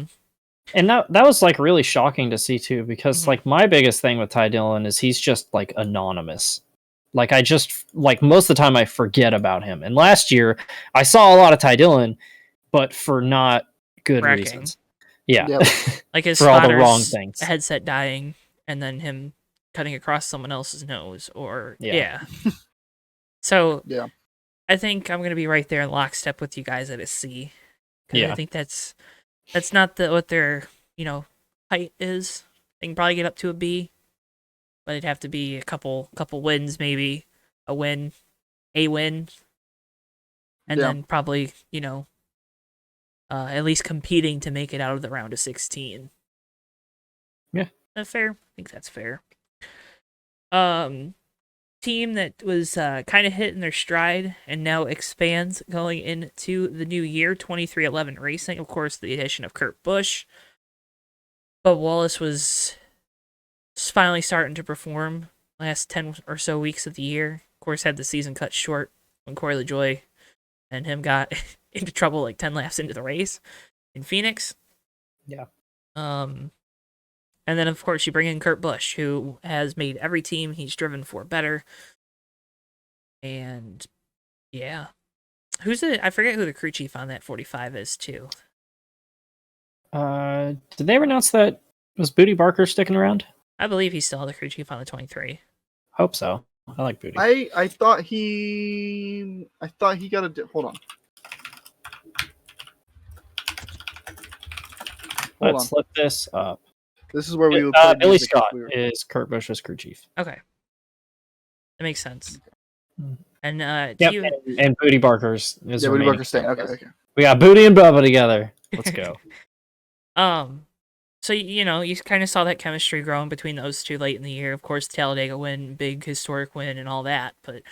S3: And that was like really shocking to see too, because like my biggest thing with Ty Dillon is he's just like anonymous. Like I just like most of the time I forget about him. And last year I saw a lot of Ty Dillon, but for not good reasons. Yeah.
S2: Yep.
S1: Like his
S3: for all the wrong things.
S1: Headset dying and then him cutting across someone else's nose or So
S2: yeah.
S1: I think I'm gonna be right there in lockstep with you guys at a C.
S3: Yeah.
S1: I think that's not what their, height is. They can probably get up to a B, but it'd have to be a couple wins, maybe a win, and then probably, at least competing to make it out of the round of 16.
S3: Yeah.
S1: Is that fair? I think that's fair. Team that was kind of hitting their stride and now expands going into the new year, 2311 Racing. Of course, the addition of Kurt Busch. But Wallace was finally starting to perform last 10 or so weeks of the year. Of course, had the season cut short when Corey LaJoie and him got into trouble like 10 laps into the race in Phoenix.
S3: Yeah.
S1: And then, of course, you bring in Kurt Busch, who has made every team he's driven for better. And, yeah. I forget who the crew chief on that 45 is, too.
S3: Did they ever announce that? Was Booty Barker sticking around?
S1: I believe he's still the crew chief on the 23.
S3: Hope so. I like Booty.
S2: I thought he got a... Hold on.
S3: Let's look this up.
S2: This is where we would put
S3: Billy Scott is Kurt Busch's crew chief.
S1: Okay. That makes sense. And
S3: and Booty Barker's is
S2: Booty Barker's staying. Okay.
S3: We got Booty and Bubba together. Let's go.
S1: So you kind of saw that chemistry growing between those two late in the year. Of course, Talladega win, big historic win, and all that. But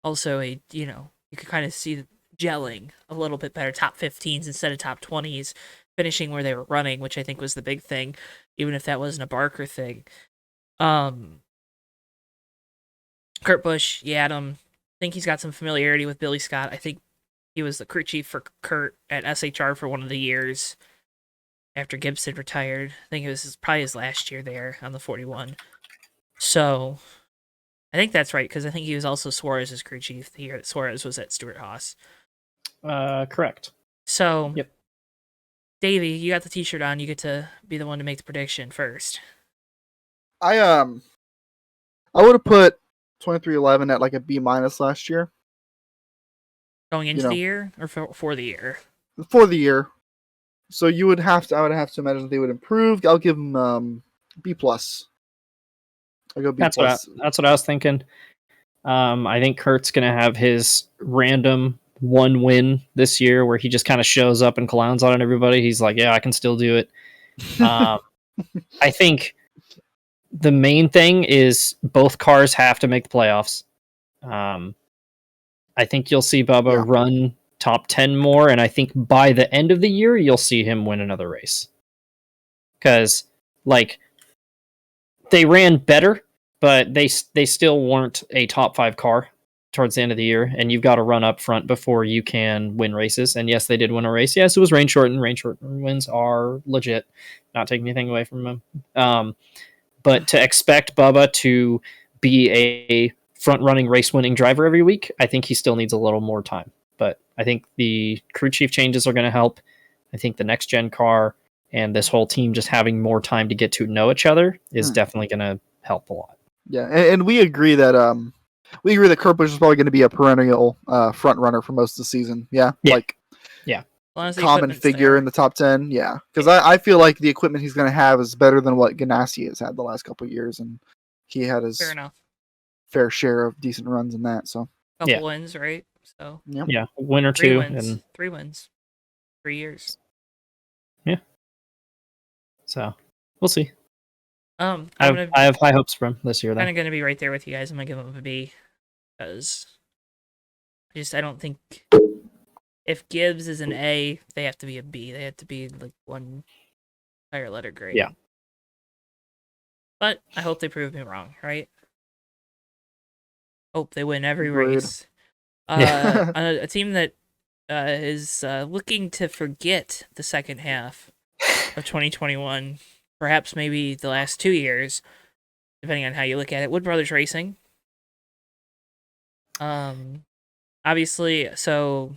S1: also you could kind of see the gelling a little bit better, top 15s instead of top 20s, finishing where they were running, which I think was the big thing, even if that wasn't a Barker thing. Kurt Busch, I think he's got some familiarity with Billy Scott. I think he was the crew chief for Kurt at SHR for one of the years after Gibson retired. I think it was probably his last year there on the 41. So I think that's right, because I think he was also Suarez's crew chief the year that Suarez was at Stewart Haas.
S3: Correct.
S1: So,
S3: yep.
S1: Davey, you got the t-shirt on. You get to be the one to make the prediction first.
S2: I would have put 2311 at like a B- last year.
S1: Going into the year or for the year?
S2: For the year. So I would have to imagine they would improve. I'll give them B+. I'll go B+.
S3: That's what I was thinking. I think Kurt's going to have his random one win this year where he just kind of shows up and clowns on everybody. He's like, yeah, I can still do it. I think the main thing is both cars have to make the playoffs. I think you'll see Bubba
S2: Yeah.
S3: run top 10 more, and I think by the end of the year, you'll see him win another race. Because, like, they ran better, but they still weren't a top 5 car towards the end of the year, and you've got to run up front before you can win races. And yes, they did win a race. Yes, it was rain shortened. Rain shortened wins are legit. Not taking anything away from them. But to expect Bubba to be a front-running, race-winning driver every week, I think he still needs a little more time. But I think the crew chief changes are going to help. I think the next-gen car and this whole team just having more time to get to know each other is definitely going to help a lot.
S2: Yeah, and we agree that Kurt Busch is probably going to be a perennial front runner for most of the season. Yeah. Like common figure in the top 10. Yeah, because I feel like the equipment he's going to have is better than what Ganassi has had the last couple of years, and he had his fair share of decent runs in that. So
S1: couple wins, right? So
S3: yeah, win or two, and
S1: 3 wins, 3 years.
S3: Yeah. So we'll see.
S1: I
S3: have high hopes for him this year.
S1: Kind of going to be right there with you guys. I'm going to give him a B because I don't think if Gibbs is an A, they have to be a B. They have to be like one higher letter grade.
S3: Yeah.
S1: But I hope they prove me wrong, right? Hope they win every race. A team that is looking to forget the second half of 2021, perhaps maybe the last 2 years, depending on how you look at it. Wood Brothers Racing. Obviously, so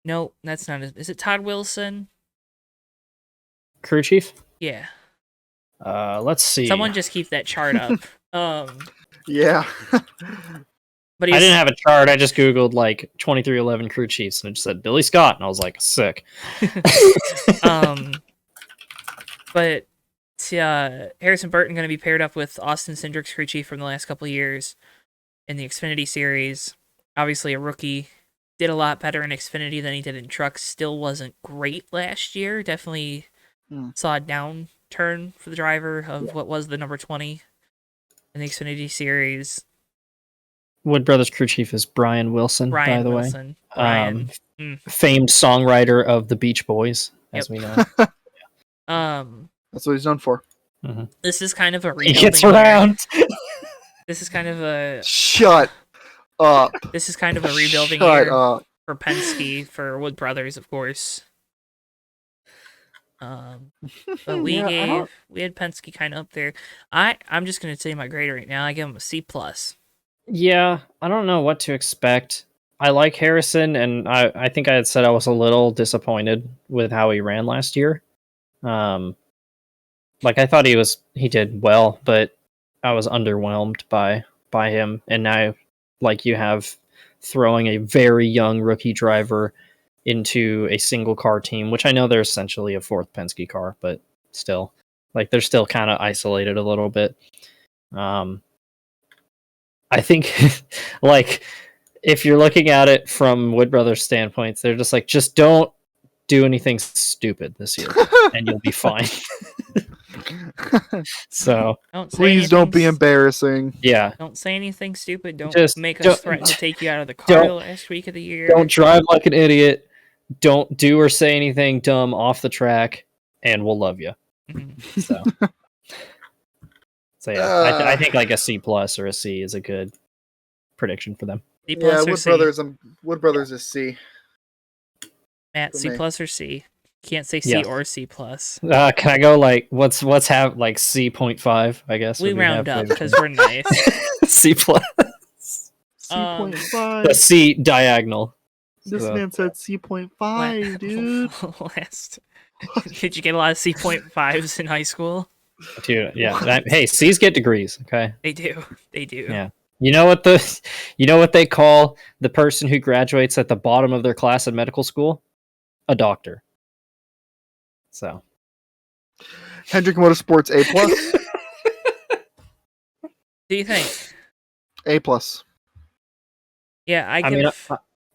S1: no, that's not is it Todd Wilson?
S3: Crew chief?
S1: Yeah.
S3: Let's see.
S1: Someone just keep that chart up.
S2: Yeah.
S1: But
S3: I didn't have a chart. I just Googled like 2311 crew chiefs and it just said Billy Scott, and I was like, sick.
S1: But Harrison Burton going to be paired up with Austin Cindric's crew chief from the last couple of years in the Xfinity series. Obviously a rookie. Did a lot better in Xfinity than he did in trucks. Still wasn't great last year. Definitely saw a downturn for the driver of what was the number 20 in the Xfinity series.
S3: Wood Brothers crew chief is Brian Wilson, by the way. Famed songwriter of the Beach Boys, as we know.
S2: That's what he's known for.
S3: Mm-hmm.
S1: This is kind of a rebuilding.
S3: He gets around.
S1: This is kind of a
S2: shut up.
S1: This is kind of a rebuilding year for Penske, for Wood Brothers, of course. But we had Penske kind of up there. I'm just gonna say my grade right now. I give him a C+.
S3: Yeah, I don't know what to expect. I like Harrison, and I think I had said I was a little disappointed with how he ran last year. Like I thought he did well, but I was underwhelmed by him. And now, like, you have throwing a very young rookie driver into a single car team, which I know they're essentially a fourth Penske car, but still, like, they're still kind of isolated a little bit. I think, like, if you're looking at it from Wood Brothers' standpoints, they're just like, just don't do anything stupid this year, and you'll be fine. So
S2: please don't be embarrassing.
S3: Yeah,
S1: don't say anything stupid. Don't
S3: just
S1: make us threaten to take you out of the car the last week of the year.
S3: Don't drive like an idiot. Don't do or say anything dumb off the track, and we'll love you. Mm-hmm. So yeah, I think like a C+ or a C is a good prediction for them.
S1: C+
S2: yeah,
S1: or
S2: Wood
S1: C?
S2: Brothers is C.
S1: Matt, C+ or C? Can't say C or C+.
S3: Can I go like what's like C.5? I guess
S1: we round up because we're nice.
S3: C+.
S2: C.5.
S3: The C diagonal.
S2: This man said C.5, dude.
S1: Did you get a lot of C.5s in high school?
S3: Dude, yeah. Hey, C's get degrees. Okay.
S1: They do.
S3: Yeah. You know what they call the person who graduates at the bottom of their class in medical school? A doctor. So,
S2: Hendrick Motorsports A+.
S1: Do you think?
S2: A+.
S1: Yeah,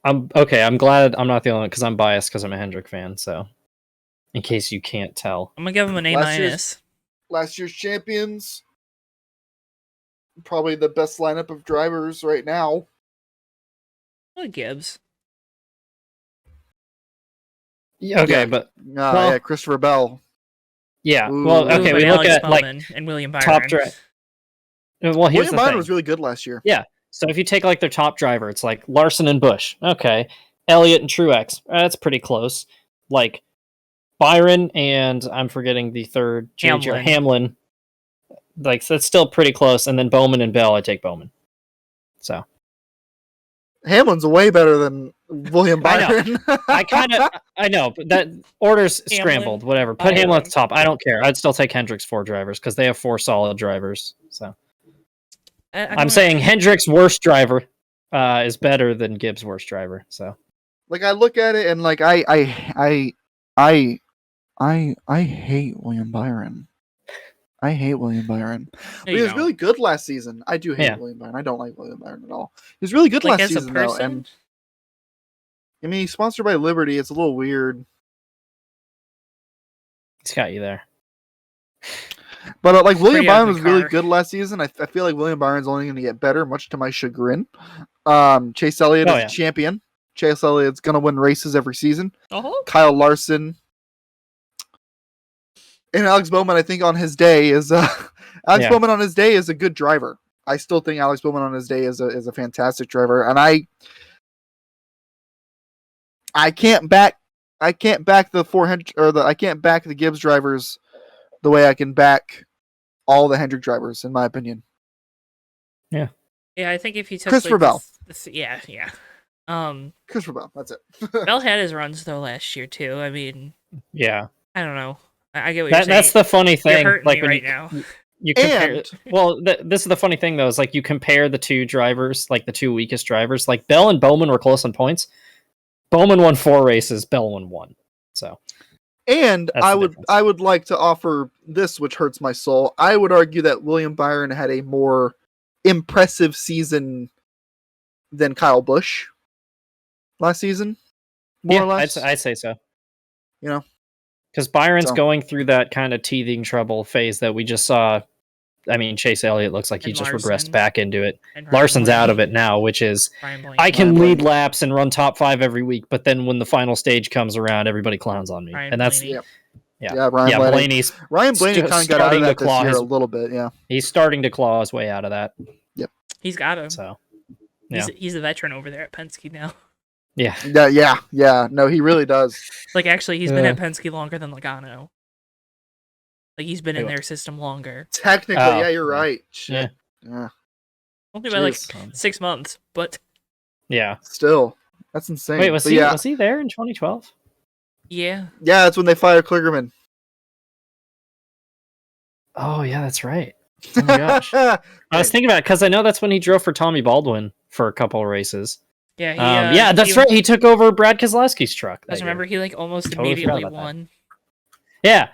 S3: I'm okay. I'm glad I'm not the only one because I'm biased because I'm a Hendrick fan. So, in case you can't tell,
S1: I'm gonna give him an A-.
S2: Last year's champions. probably the best lineup of drivers right now.
S1: Gibbs.
S3: Yeah, okay,
S2: Yeah.
S3: but
S2: yeah, Christopher Bell.
S3: Yeah.
S2: Ooh.
S3: Well, okay, we look
S1: Alex
S3: at
S1: Bowman and William Byron.
S3: top driver. Well, here's
S2: William
S3: the
S2: Byron
S3: thing.
S2: was really good last year.
S3: Yeah. So if you take like their top driver, it's like Larson and Busch. Okay. Elliott and Truex. That's pretty close. Like Byron and I'm forgetting the third Hamlin. Like that's still pretty close. And then Bowman and Bell, I take Bowman. So
S2: Hamlin's way better than William Byron.
S3: I know, but that order's scrambled. Whatever. Put Hamlin at the top. I don't care. I'd still take Hendrick's 4 drivers because they have 4 solid drivers. So I'm saying Hendrick's worst driver is better than Gibbs' worst driver. So
S2: like I look at it and like I hate William Byron. I hate William Byron. But he was really good last season. I do hate William Byron. I don't like William Byron at all. He was really good last season though. And I mean, he's sponsored by Liberty. It's a little weird.
S3: He's got you there.
S2: But like William Byron was really good last season. I feel like William Byron's only going to get better, much to my chagrin. Chase Elliott is a champion. Chase Elliott's going to win races every season. Kyle Larson. And Alex Bowman, I think on his day is Bowman on his day is a good driver. I still think Alex Bowman on his day is a fantastic driver, and I can't back the 400 I can't back the Gibbs drivers the way I can back all the Hendrick drivers, in my opinion.
S1: Yeah, I think if you took
S2: Christopher Bell, Christopher Bell, that's it.
S1: Bell had his runs though last year too. I mean,
S3: yeah,
S1: I don't know. I get what you're saying.
S3: That's the funny thing.
S1: You're hurting me right now.
S3: You compare. Well, this is the funny thing though. Is like you compare the 2 drivers, like the 2 weakest drivers. Like Bell and Bowman were close on points. Bowman won 4 races. Bell won 1. So.
S2: And I would like to offer this, which hurts my soul. I would argue that William Byron had a more impressive season than Kyle Busch last season. More or less.
S3: I'd say so.
S2: You know.
S3: Because Byron's going through that kind of teething trouble phase that we just saw. I mean, Chase Elliott looks like he just regressed back into it. Larson's out of it now, which is, I can lead laps and run top 5 every week, but then when the final stage comes around, everybody clowns on me. And that's,
S2: Ryan
S3: Blaney's
S2: kind of got out of that this year a little bit,
S3: He's starting to claw his way out of that.
S2: Yep.
S1: He's got him.
S3: So,
S1: he's a veteran over there at Penske now.
S2: Yeah. No, he really does.
S1: Like, actually, he's been at Penske longer than Logano. Like, he's been in their system longer.
S2: Technically, you're right. Shit. Yeah.
S1: Only by, like, 6 months, but...
S3: Yeah.
S2: Still. That's insane.
S3: Wait, was he there in 2012?
S1: Yeah.
S2: Yeah, that's when they fired Kligerman.
S3: Oh, yeah, that's right. Oh, my gosh. I was thinking about it, because I know that's when he drove for Tommy Baldwin for a couple of races.
S1: Yeah,
S3: that's right. He took over Brad Keselowski's truck.
S1: I remember he like almost immediately won.
S3: Yeah.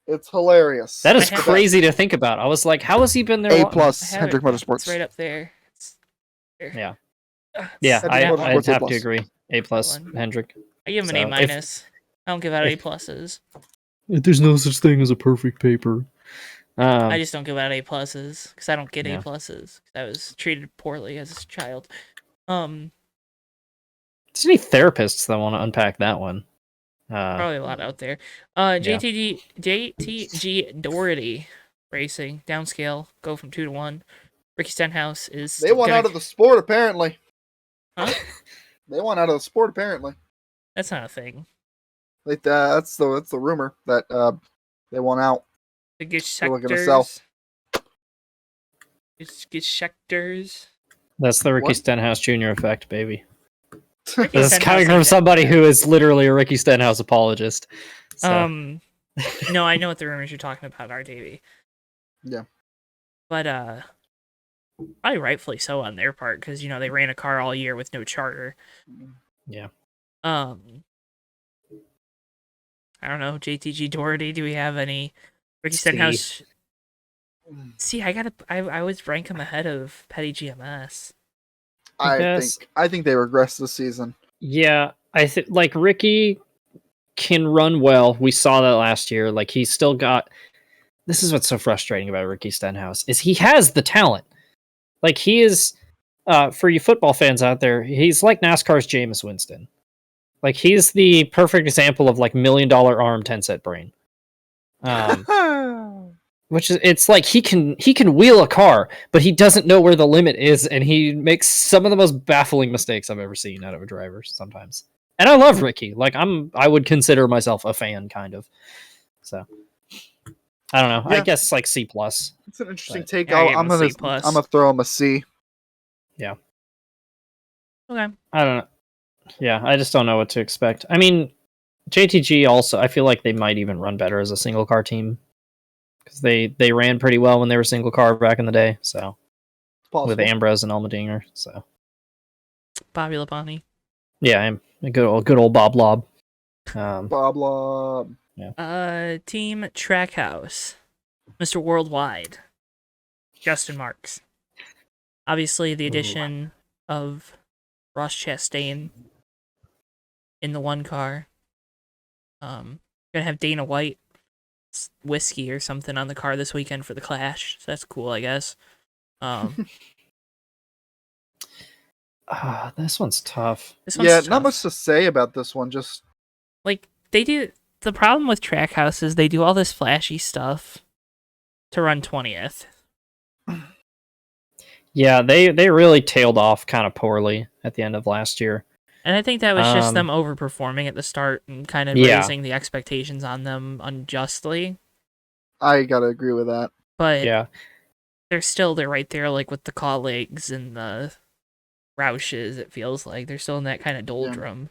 S2: It's hilarious.
S3: That is crazy to think about. I was like, how has he been there?
S2: A+ Hendrick Motorsports.
S1: It's right up there.
S3: Yeah. I'd have to agree. A+ Hendrick.
S1: I give him an A-. I don't give out A+.
S3: There's no such thing as a perfect paper.
S1: I just don't give out A+ because I don't get A+. I was treated poorly as a child.
S3: There's any therapists that want to unpack that one.
S1: Probably a lot out there. JTG Doherty Racing downscale, go from 2 to 1. Ricky Stenhouse is.
S2: They want out of the sport apparently.
S1: Huh?
S2: They want out of the sport apparently.
S1: That's not a thing.
S2: Like that's the rumor that they want out.
S1: The Geschecters.
S3: That's the Ricky Stenhouse Jr. effect, baby. This is coming from somebody who is literally a Ricky Stenhouse apologist. So.
S1: No, I know what the rumors you're talking about are, Davey.
S2: Yeah.
S1: But probably rightfully so on their part, because they ran a car all year with no charter.
S3: Yeah.
S1: I don't know, JTG Doherty. Do we have any Ricky Stenhouse? See, I always rank him ahead of Petty GMS.
S2: I think they regressed this season.
S3: Yeah, I think like Ricky can run well. We saw that last year. Like he's still got this is what's so frustrating about Ricky Stenhouse is he has the talent. Like he is, for you football fans out there, he's like NASCAR's Jameis Winston. Like he's the perfect example of like $1 million arm 10-set brain. Which is, it's like he can wheel a car, but he doesn't know where the limit is, and he makes some of the most baffling mistakes I've ever seen out of a driver sometimes. And I love Ricky. Like I would consider myself a fan, kind of. So I don't know.
S2: Yeah.
S3: I guess like C plus.
S2: It's an interesting take.
S1: Yeah,
S2: I'm gonna throw him a C.
S3: Yeah.
S1: Okay.
S3: I don't know. Yeah, I just don't know what to expect. I mean, JTG also, I feel like they might even run better as a single car team because they ran pretty well when they were single car back in the day. So with Ambrose and Allmendinger. So
S1: Bobby Labonte.
S3: Yeah, I'm a good old Bob Lob.
S2: Bob Lob.
S3: Yeah.
S1: Team Trackhouse, Mr. Worldwide, Justin Marks. Obviously, the addition of Ross Chastain in the one car. Gonna have Dana White whiskey or something on the car this weekend for the Clash. So that's cool, I guess.
S3: This one's tough.
S2: Not much to say about this one. Just
S1: like they do. The problem with Trackhouse is they do all this flashy stuff to run 20th.
S3: Yeah, they really tailed off kind of poorly at the end of last year.
S1: And I think that was just them overperforming at the start and kind of raising the expectations on them unjustly.
S2: I gotta agree with that.
S1: But
S3: yeah,
S1: they're right there, like with the colleagues and the Roushes. It feels like they're still in that kind of doldrum.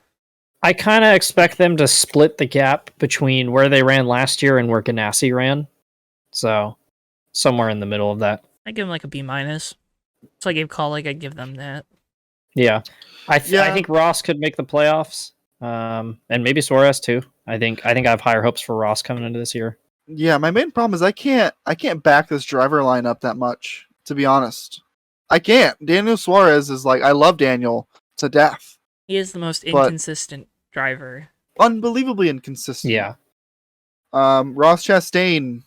S3: I kind of expect them to split the gap between where they ran last year and where Ganassi ran. So somewhere in the middle of that.
S1: I give them like a B-. So I gave colleague, I'd give them that.
S3: Yeah. I think Ross could make the playoffs. And maybe Suarez too. I think I have higher hopes for Ross coming into this year.
S2: Yeah, my main problem is I can't back this driver lineup that much, to be honest. I can't. Daniel Suarez is like, I love Daniel to death.
S1: He is the most inconsistent driver.
S2: Unbelievably inconsistent.
S3: Yeah.
S2: Ross Chastain,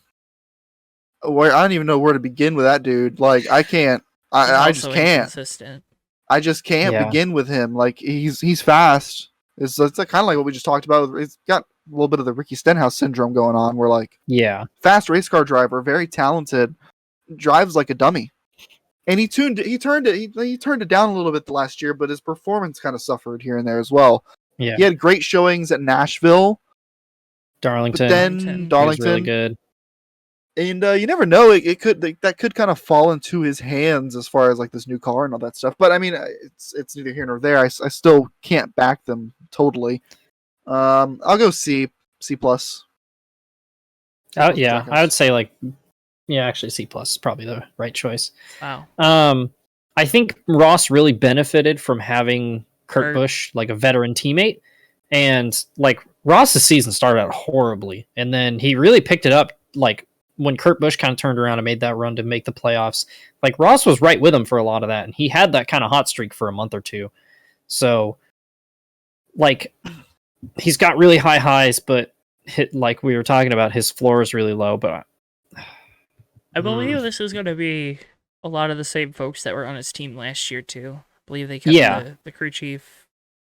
S2: I don't even know where to begin with that dude. Like, I can't. I just can't.
S1: Inconsistent.
S2: I just can't begin with him. Like, he's fast. It's kind of like what we just talked about. It's got a little bit of the Ricky Stenhouse syndrome going on, where like, fast race car driver, very talented, drives like a dummy. And he turned it down a little bit the last year, but his performance kind of suffered here and there as well.
S3: Yeah,
S2: he had great showings at Nashville,
S3: Darlington.
S2: But then Darlington,
S3: really good.
S2: And you never know, it could that could kind of fall into his hands as far as like this new car and all that stuff. But I mean, it's neither here nor there. I still can't back them totally. I'll go C plus.
S3: Yeah, I would say actually C plus is probably the right choice.
S1: Wow.
S3: I think Ross really benefited from having Kurt Busch, like a veteran teammate, and like Ross's season started out horribly, and then he really picked it up like when Kurt Busch kind of turned around and made that run to make the playoffs. Like Ross was right with him for a lot of that, and he had that kind of hot streak for a month or two. So like he's got really high highs, but like we were talking about, his floor is really low. But
S1: I believe this is going to be a lot of the same folks that were on his team last year too. I believe they kept the crew chief,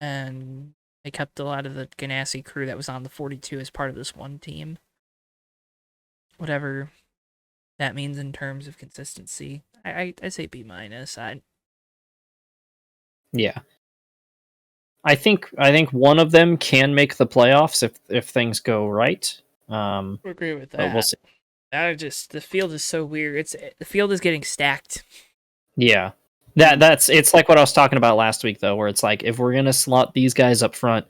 S1: and they kept a lot of the Ganassi crew that was on the 42 as part of this one team. Whatever that means in terms of consistency, I say B-.
S3: Yeah, I think one of them can make the playoffs if things go right.
S1: I agree with that.
S3: But we'll see.
S1: The field is so weird. The field is getting stacked.
S3: Yeah, it's like what I was talking about last week though, where it's like if we're gonna slot these guys up front,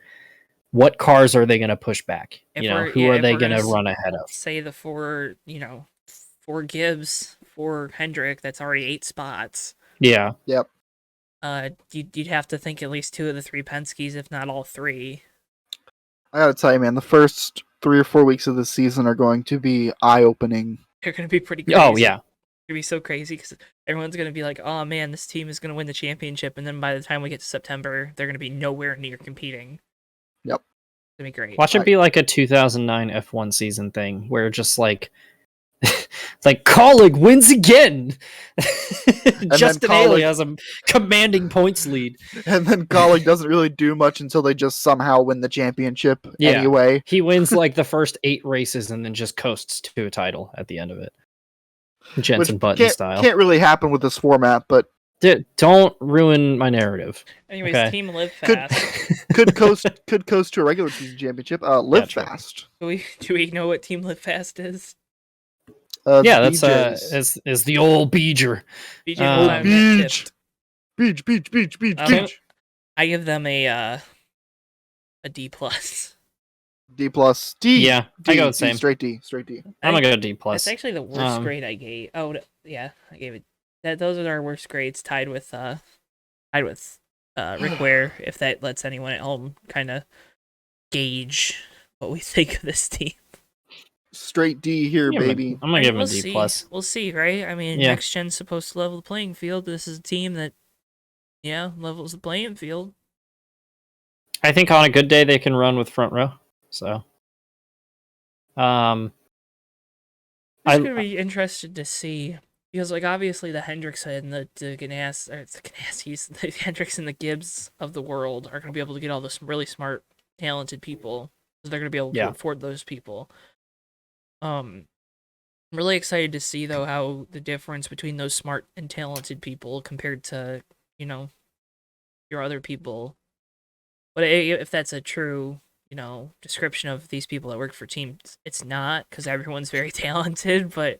S3: what cars are they gonna push back? Who are they gonna run ahead of?
S1: Say the four Gibbs, 4 Hendrick. That's already 8 spots.
S3: Yeah.
S2: Yep.
S1: You'd have to think at least 2 of the 3 Penske's, if not all 3.
S2: I gotta tell you, man, the first 3 or 4 weeks of the season are going to be eye-opening.
S1: They're going to be pretty crazy.
S3: Oh, yeah.
S1: It's going to be so crazy because everyone's going to be like, oh, man, this team is going to win the championship. And then by the time we get to September, they're going to be nowhere near competing.
S2: Yep.
S1: It's going to be great.
S3: Watch it be like a 2009 F1 season thing where just like Like, Colleague wins again! Justin
S2: Colleague
S3: Haley has a commanding points lead.
S2: And then Colleague doesn't really do much until they just somehow win the championship anyway.
S3: He wins like the first 8 races and then just coasts to a title at the end of it. Jensen Button style.
S2: Can't really happen with this format, but...
S3: Don't ruin my narrative.
S1: Anyways,
S3: okay.
S1: Team Live Fast.
S2: Could coast to a regular season championship. Live Fast.
S1: Do we know what Team Live Fast is?
S3: That's is the old Beeger.
S1: Beach. I give them a D plus.
S2: D plus. D.
S3: Yeah,
S2: D,
S3: I go the same.
S2: Straight D.
S3: I'm gonna go D plus.
S1: That's actually the worst grade I gave. Oh yeah, I gave it. Those are our worst grades, tied with Rick Ware. If that lets anyone at home kind of gauge what we think of this team.
S2: Straight D here, baby.
S3: I'm gonna give him a D plus.
S1: We'll see, right? I mean, Next Gen's supposed to level the playing field. This is a team that, levels the playing field.
S3: I think on a good day they can run with front row. So,
S1: I'm gonna be interested to see, because like obviously the Hendrickson, the Hendricks and the Gibbs of the world are gonna be able to get all this really smart, talented people. So they're gonna be able to afford those people. I'm really excited to see though how the difference between those smart and talented people compared to, your other people. But if that's a true, description of these people that work for teams, it's not, because everyone's very talented, but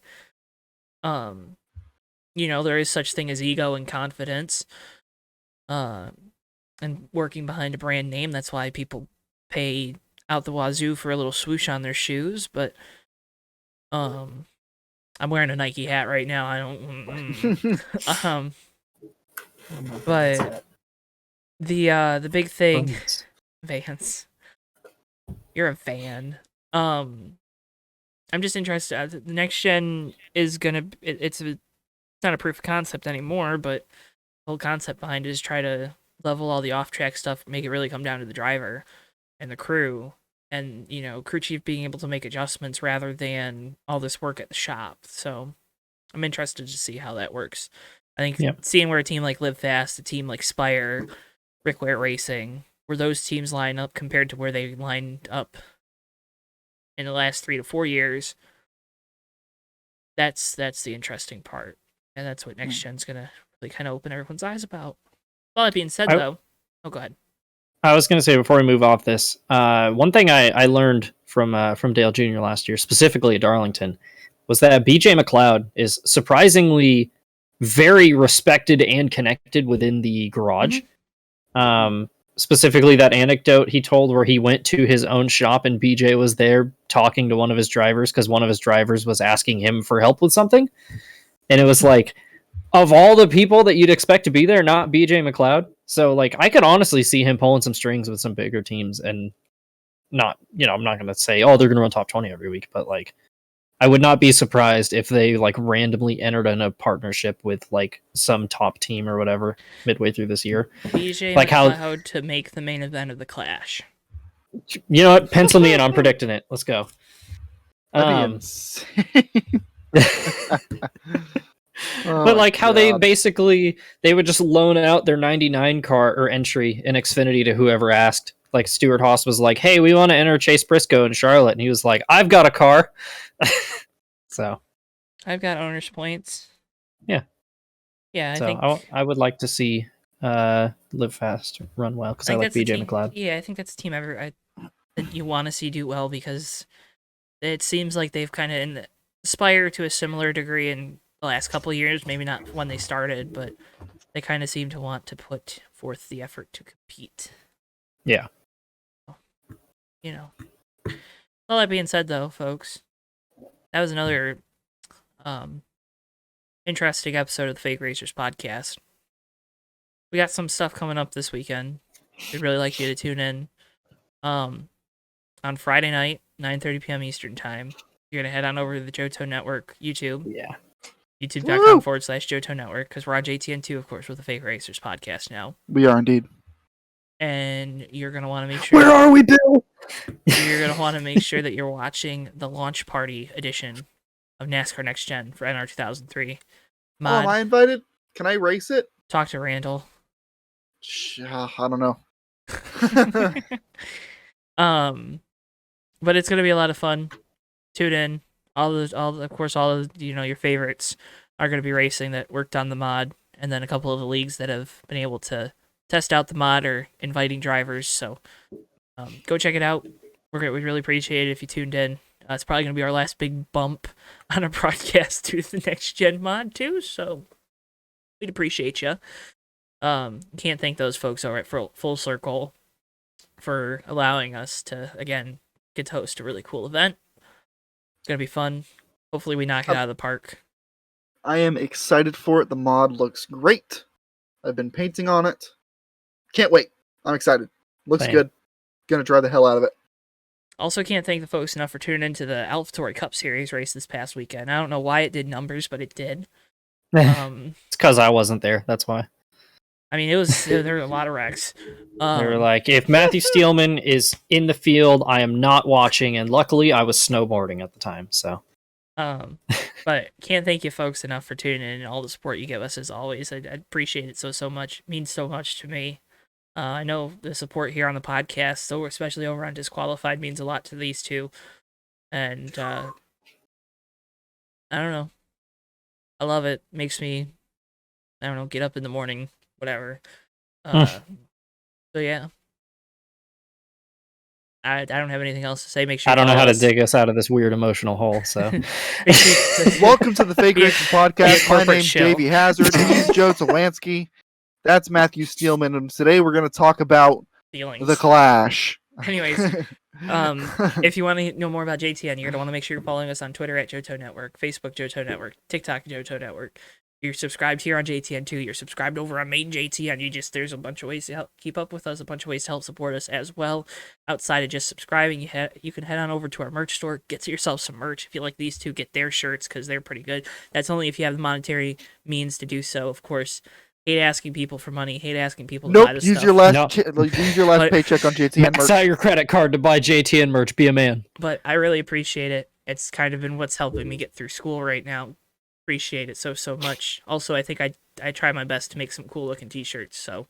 S1: there is such thing as ego and confidence. And working behind a brand name, that's why people pay out the wazoo for a little swoosh on their shoes, but I'm wearing a Nike hat right now. I don't. But the big thing, Vans. You're a van. I'm just interested. The Next Gen is gonna. It's not a proof of concept anymore, but the whole concept behind it is try to level all the off-track stuff, make it really come down to the driver and the crew. And, crew chief being able to make adjustments rather than all this work at the shop. So I'm interested to see how that works. I think seeing where a team like Live Fast, a team like Spire, Rick Ware Racing, where those teams line up compared to where they lined up in the last 3 to 4 years, that's the interesting part. And that's what Next Gen's going to really kind of open everyone's eyes about. All that being said, though... Oh, go ahead.
S3: I was going to say, before we move off this, one thing I learned from Dale Jr. last year, specifically at Darlington, was that BJ McLeod is surprisingly very respected and connected within the garage. Mm-hmm. Specifically, that anecdote he told where he went to his own shop and BJ was there talking to one of his drivers because one of his drivers was asking him for help with something. And it was like, of all the people that you'd expect to be there, not BJ McLeod. So, like, I could honestly see him pulling some strings with some bigger teams and not, I'm not going to say, they're going to run top 20 every week, but, like, I would not be surprised if they, like, randomly entered in a partnership with, like, some top team or whatever midway through this year.
S1: BJ McLeod to make the main event of the Clash.
S3: You know what? Pencil me in. I'm predicting it. Let's go. But like how they basically they would just loan out their 99 car or entry in Xfinity to whoever asked. Like Stuart Haas was like, "Hey, we want to enter Chase Briscoe in Charlotte," and he was like, "I've got a car." So
S1: I've got owner's points.
S3: Yeah.
S1: I
S3: think I would like to see Live Fast run well because I like BJ McLeod.
S1: Yeah, I think that's a team that you want to see do well because it seems like they've kind of aspire to a similar degree in the last couple of years, maybe not when they started, but they kind of seem to want to put forth the effort to compete.
S3: Yeah.
S1: All that being said, though, folks, that was another interesting episode of the Fake Racers podcast. We got some stuff coming up this weekend. We'd really like you to tune in. On Friday night, 9:30 p.m. Eastern Time, you're going to head on over to the Johto Network YouTube.
S3: Yeah.
S1: YouTube.com/Johto Network, because we're on JTN2, of course, with the Fake Racers podcast now.
S2: We are indeed.
S1: And you're going to want to make sure...
S2: Where are we, Bill?
S1: You're going to want to make sure that you're watching the launch party edition of NASCAR Next Gen for NR 2003
S2: Oh, am
S1: mod.
S2: I invited? Can I race it?
S1: Talk to Randall.
S2: I don't know.
S1: But it's gonna be a lot of fun. Tune in. Of course, all of your favorites are gonna be racing that worked on the mod, and then a couple of the leagues that have been able to test out the mod are inviting drivers. So go check it out. We'd really appreciate it if you tuned in. It's probably gonna be our last big bump on a broadcast to the Next Gen mod too. So we'd appreciate you. Can't thank those folks over at Full Circle for allowing us to, again, get to host a really cool event. It's going to be fun. Hopefully we knock it out of the park.
S2: I am excited for it. The mod looks great. I've been painting on it. Can't wait. I'm excited. Looks good. Gonna try the hell out of it.
S1: Also, can't thank the folks enough for tuning into the AlphaTauri Cup Series race this past weekend. I don't know why it did numbers, but it did.
S3: It's because I wasn't there. That's why.
S1: I mean, there were a lot of wrecks.
S3: They were like, if Matthew Steelman is in the field, I am not watching. And luckily, I was snowboarding at the time. So,
S1: but can't thank you folks enough for tuning in and all the support you give us as always. I appreciate it so much. It means so much to me. I know the support here on the podcast, so especially over on Disqualified, means a lot to these two. And I don't know. I love it. Makes me, I don't know, get up in the morning, whatever. So yeah. I don't have anything else to say. Make sure
S3: I don't know how to dig us out of this weird emotional hole. So,
S2: welcome to the Fake Racing Podcast. My name's Davey Hazard. He's Joe Tawansky. That's Matthew Steelman, and today we're going to talk about the Clash.
S1: Anyways, if you want to know more about JTN, you're going to want to make sure you're following us on Twitter at Johto Network, Facebook Johto Network, TikTok Johto Network. You're subscribed here on JTN too. You're subscribed over on main JTN. There's a bunch of ways to help keep up with us, a bunch of ways to help support us as well. Outside of just subscribing, you can head on over to our merch store, get yourself some merch. If you like these two, get their shirts because they're pretty good. That's only if you have the monetary means to do so, of course. Hate asking people for money. Hate asking people to buy this
S2: use
S1: stuff.
S2: Use your last paycheck on JTN merch.
S3: Max out your credit card to buy JTN merch. Be a man.
S1: But I really appreciate it. It's kind of been what's helping me get through school right now. Appreciate it so much. Also, I think I try my best to make some cool looking t-shirts. So,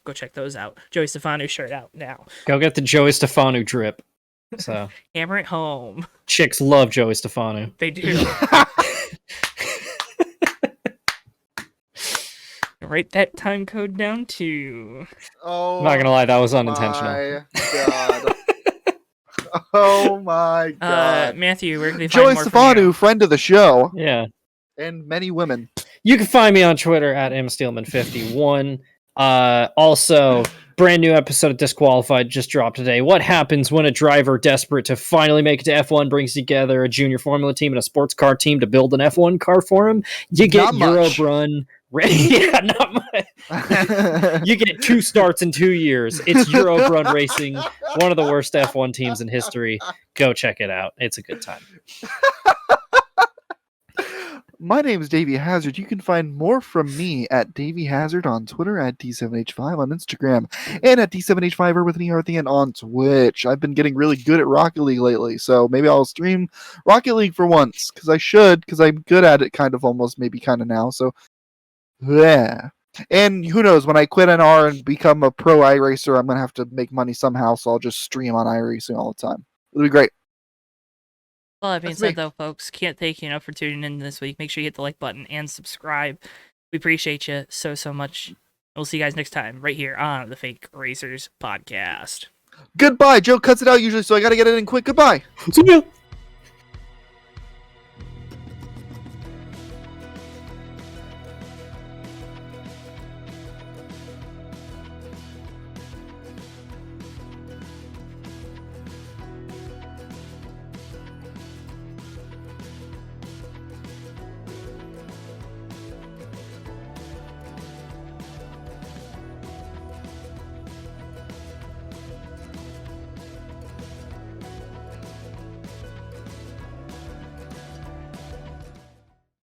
S1: go check those out. Joey Stefano shirt out now.
S3: Go get the Joey Stefano drip. So
S1: hammer it home.
S3: Chicks love Joey Stefano.
S1: They do. Write that time code down too.
S2: Oh,
S3: I'm not gonna lie, that was unintentional.
S2: My God. Oh my God.
S1: Matthew, where can they find
S2: Joey
S1: more
S2: Stefano, friend of the show.
S3: Yeah.
S2: And many women.
S3: You can find me on Twitter at msteelman51. Also, brand new episode of Disqualified just dropped today. What happens when a driver desperate to finally make it to F1 brings together a junior Formula team and a sports car team to build an F1 car for him? You get Europe Run. Yeah, not much. You get 2 starts in 2 years. It's Europe Run Racing, one of the worst F1 teams in history. Go check it out. It's a good time.
S2: My name is Davey Hazard. You can find more from me at Davey Hazard on Twitter, at D7H5 on Instagram, and at D7H5er with an ER at the end on Twitch. I've been getting really good at Rocket League lately, so maybe I'll stream Rocket League for once, because I'm good at it kind of now, so yeah. And who knows, when I quit NR and become a pro iRacer, I'm going to have to make money somehow, so I'll just stream on iRacing all the time. It'll be great.
S1: Well, that being said, though, folks, can't thank you enough for tuning in this week. Make sure you hit the like button and subscribe. We appreciate you so much. We'll see you guys next time right here on the Fake Racers Podcast.
S2: Goodbye. Joe cuts it out usually, so I got to get it in quick. Goodbye.
S3: See ya.